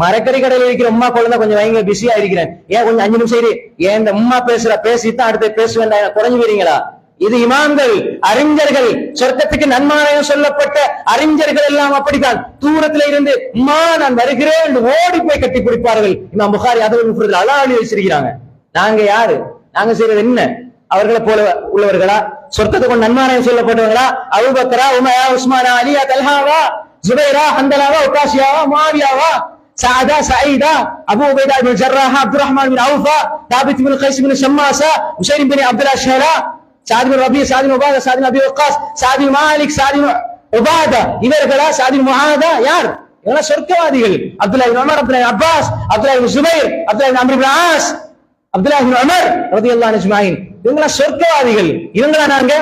மரக்கறி கடையில் இருக்கிற உம்மா குழந்தை கொஞ்சம் வைங்க, பிஸியா இருக்கிறேன், ஏன் கொஞ்சம் 5 நிமிஷம் இரு, ஏன் இந்த உம்மா பேசித்தான் அடுத்து பேசுவேன் குறைஞ்சு போறீங்களா? இது இமாம்கள், அறிஞர்கள், சொர்க்கத்துக்கு நன்மாராயம் சொல்லப்பட்ட அறிஞர்கள் எல்லாம் அப்படித்தான். தூரத்துல இருந்து உம்மா நான் வருகிறேன் என்று ஓடி போய் கட்டி பிடிப்பார்கள். இமாம் புகாரி அதுவும் அலாலி வச்சிருக்கிறாங்க. நாங்க யாரு? நாங்க செய்யறது என்ன? அவர்களை போல உள்ளவர்களா? சொர்க்கத்துக்கு நன்மாராயம் சொல்லப்பட்டவர்களா? அபூபக்கரா, உமரா, உஸ்மானா, அலியா, தல்ஹாவா, ஜுபைரா, ஹந்தலாவா, உகாஷியாவா, முஆவியாவா, سعدا, سعيدا, أبو عبيدة بن الجراح, عبد الرحمن بن عوف, ثابت بن قيس بن شماسة, وشير بن عبد الله الشهلاء, سعد بن ربيع, سعد بن عبادة, سعد بن أبي وقاص, سعد بن مالك, سعد بن عبادة, இவர்களா? سعد بن معاذ யார்? இவங்க சொர்க்கவாதிகள். அப்துல்லாஹ் இப்னு உமர், அப்துல்லாஹ் இப்னு அப்பாஸ், அப்துல்லாஹ் இப்னு ஜுபைர், அப்துல்லாஹ் இப்னு அம்ர் இப்னு ஆஸ், அப்துல்லாஹ் இப்னு உமர் ரலியல்லாஹு அன்ஹும், இவங்க சொர்க்கவாதிகள். இவங்களா நாங்க?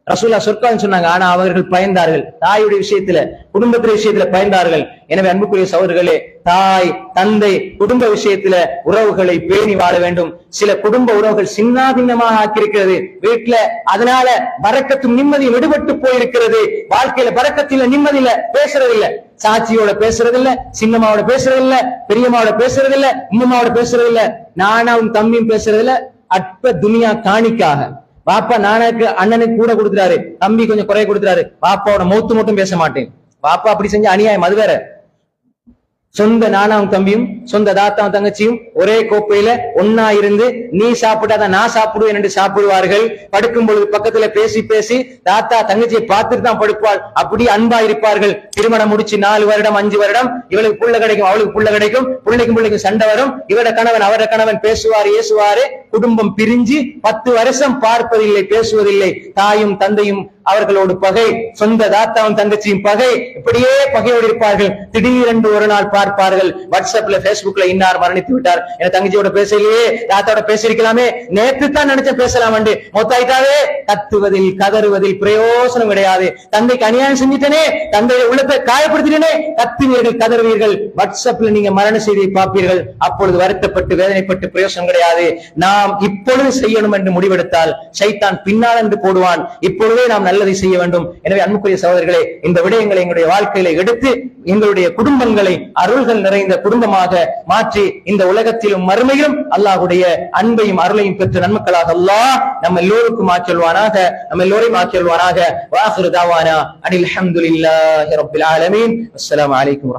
ரசூலுல்லாஹ் சொர்க்கம் சொன்னாங்க. ஆனா அவர்கள் பயந்தார்கள், தாயுடைய விஷயத்துல, குடும்பத்தின் விஷயத்துல பயந்தார்கள். எனவே அன்புக்குரிய சகோதரர்களே, தாய் தந்தை குடும்ப விஷயத்துல உறவுகளை பேணி வாழ வேண்டும். சில குடும்ப உறவுகள் சின்ன பின்னமாக ஆக்கியிருக்கிறது வீட்டுல. அதனால பரக்கத்தும் நிம்மதியும் விடுபட்டு போயிருக்கிறது. வாழ்க்கையில பரக்கத்தில நிம்மதியில பேசுறது இல்ல, சாட்சியோட பேசுறது இல்ல, சின்னம்மாவோட பேசுறது இல்ல, பெரியம்மாவோட பேசுறது இல்ல, உம்மம்மாவோட பேசுறது இல்ல, நானாவும் தம்பியும் பேசுறது இல்ல. அற்ப துனியா காணிக்காக பாப்பா நானுக்கு அண்ணனுக்கு கூட கொடுத்துறாரு, தம்பி கொஞ்சம் குறைய கொடுத்துறாரு, பாப்பாவோட மௌத்து மட்டும் பேச மாட்டேன். பாப்பா அப்படி செஞ்ச அநியாயம், அது வேற. சொந்த நானாவும் தம்பியும் சொந்த தாத்தாவும் தங்கச்சியும் ஒரே கோப்பையில ஒன்னா இருந்து நீ சாப்பிட்டாதான் நான் சாப்பிடுவேன் என்று சாப்பிடுவார்கள். படுக்கும் பொழுது பக்கத்துல பேசி பேசி தாத்தா தங்கச்சியை பார்த்துட்டு தான் படுப்பாள். அப்படி அன்பா இருப்பார்கள். திருமணம் முடிச்சு 4 வருடம் 5 வருடம் இவளுக்கு புள்ள கிடைக்கும், அவளுக்கு புள்ள கிடைக்கும், பிள்ளைக்கும் சண்டை வரும். இவட கணவன் அவர கணவன் பேசுவாரு ஏசுவாரு. குடும்பம் பிரிஞ்சு 10 வருஷம் பார்ப்பதில்லை, பேசுவதில்லை. தாயும் தந்தையும் அவர்களோடு பகை, சொந்த தாத்தாவும் தங்கச்சியும் பகை, இப்படியே பகையோடு இருப்பார்கள். திடீரென்று ஒரு நாள் பார்ப்பார்கள், வாட்ஸ்அப்ல பேஸ்புக்ல இன்னார் மரணித்து விட்டார், என் தங்கச்சியோட பேசலையே, தாத்தாவோட பேசிருக்கலாமே, நேற்று தான் நினைச்ச பேசலாம் என்று மொத்தாயிட்டாவே கத்துவதில் கதறுவதில் பிரயோசனம் கிடையாது. தந்தைக்கு அநியாயம் செஞ்சிட்டனே, தந்தைய உள்ளத்தை காயப்படுத்தினே, கத்துவீர்கள் கதறுவீர்கள். வாட்ஸ்அப்ல நீங்க மரண செய்தியை பார்ப்பீர்கள். அப்பொழுது வருத்தப்பட்டு வேதனைப்பட்டு பிரயோசனம் கிடையாது. நாம் இப்பொழுது செய்யணும் என்று முடிவெடுத்தால் ஷைத்தான் பின்னால் என்று போடுவான். இப்பொழுதே நாம் நல்லதை செய்ய வேண்டும். எனவே அன்புக்குரிய சகோதரர்களே, இந்த விடயங்களை எங்களுடைய வாழ்க்கையில எடுத்து எங்களுடைய குடும்பங்களை அருள்கள் நிறைந்த குடும்பமாக மாற்றி இந்த உலகத்திலும் மறுமையிலும் அல்லாஹ்வுடைய அன்பையும் அருளையும் பெற்ற நன்மக்களாக அல்லாஹ் நம்ம எல்லோருக்கும் ஆக்கியல்வானாக, நம்ம எல்லோரையும் ஆக்கியல்வானாக. வாஹிரு தாவானா அனில் ஹம்துலில்லாஹி ரப்பில் ஆலமீன். அஸ்ஸலாமு அலைக்கும்.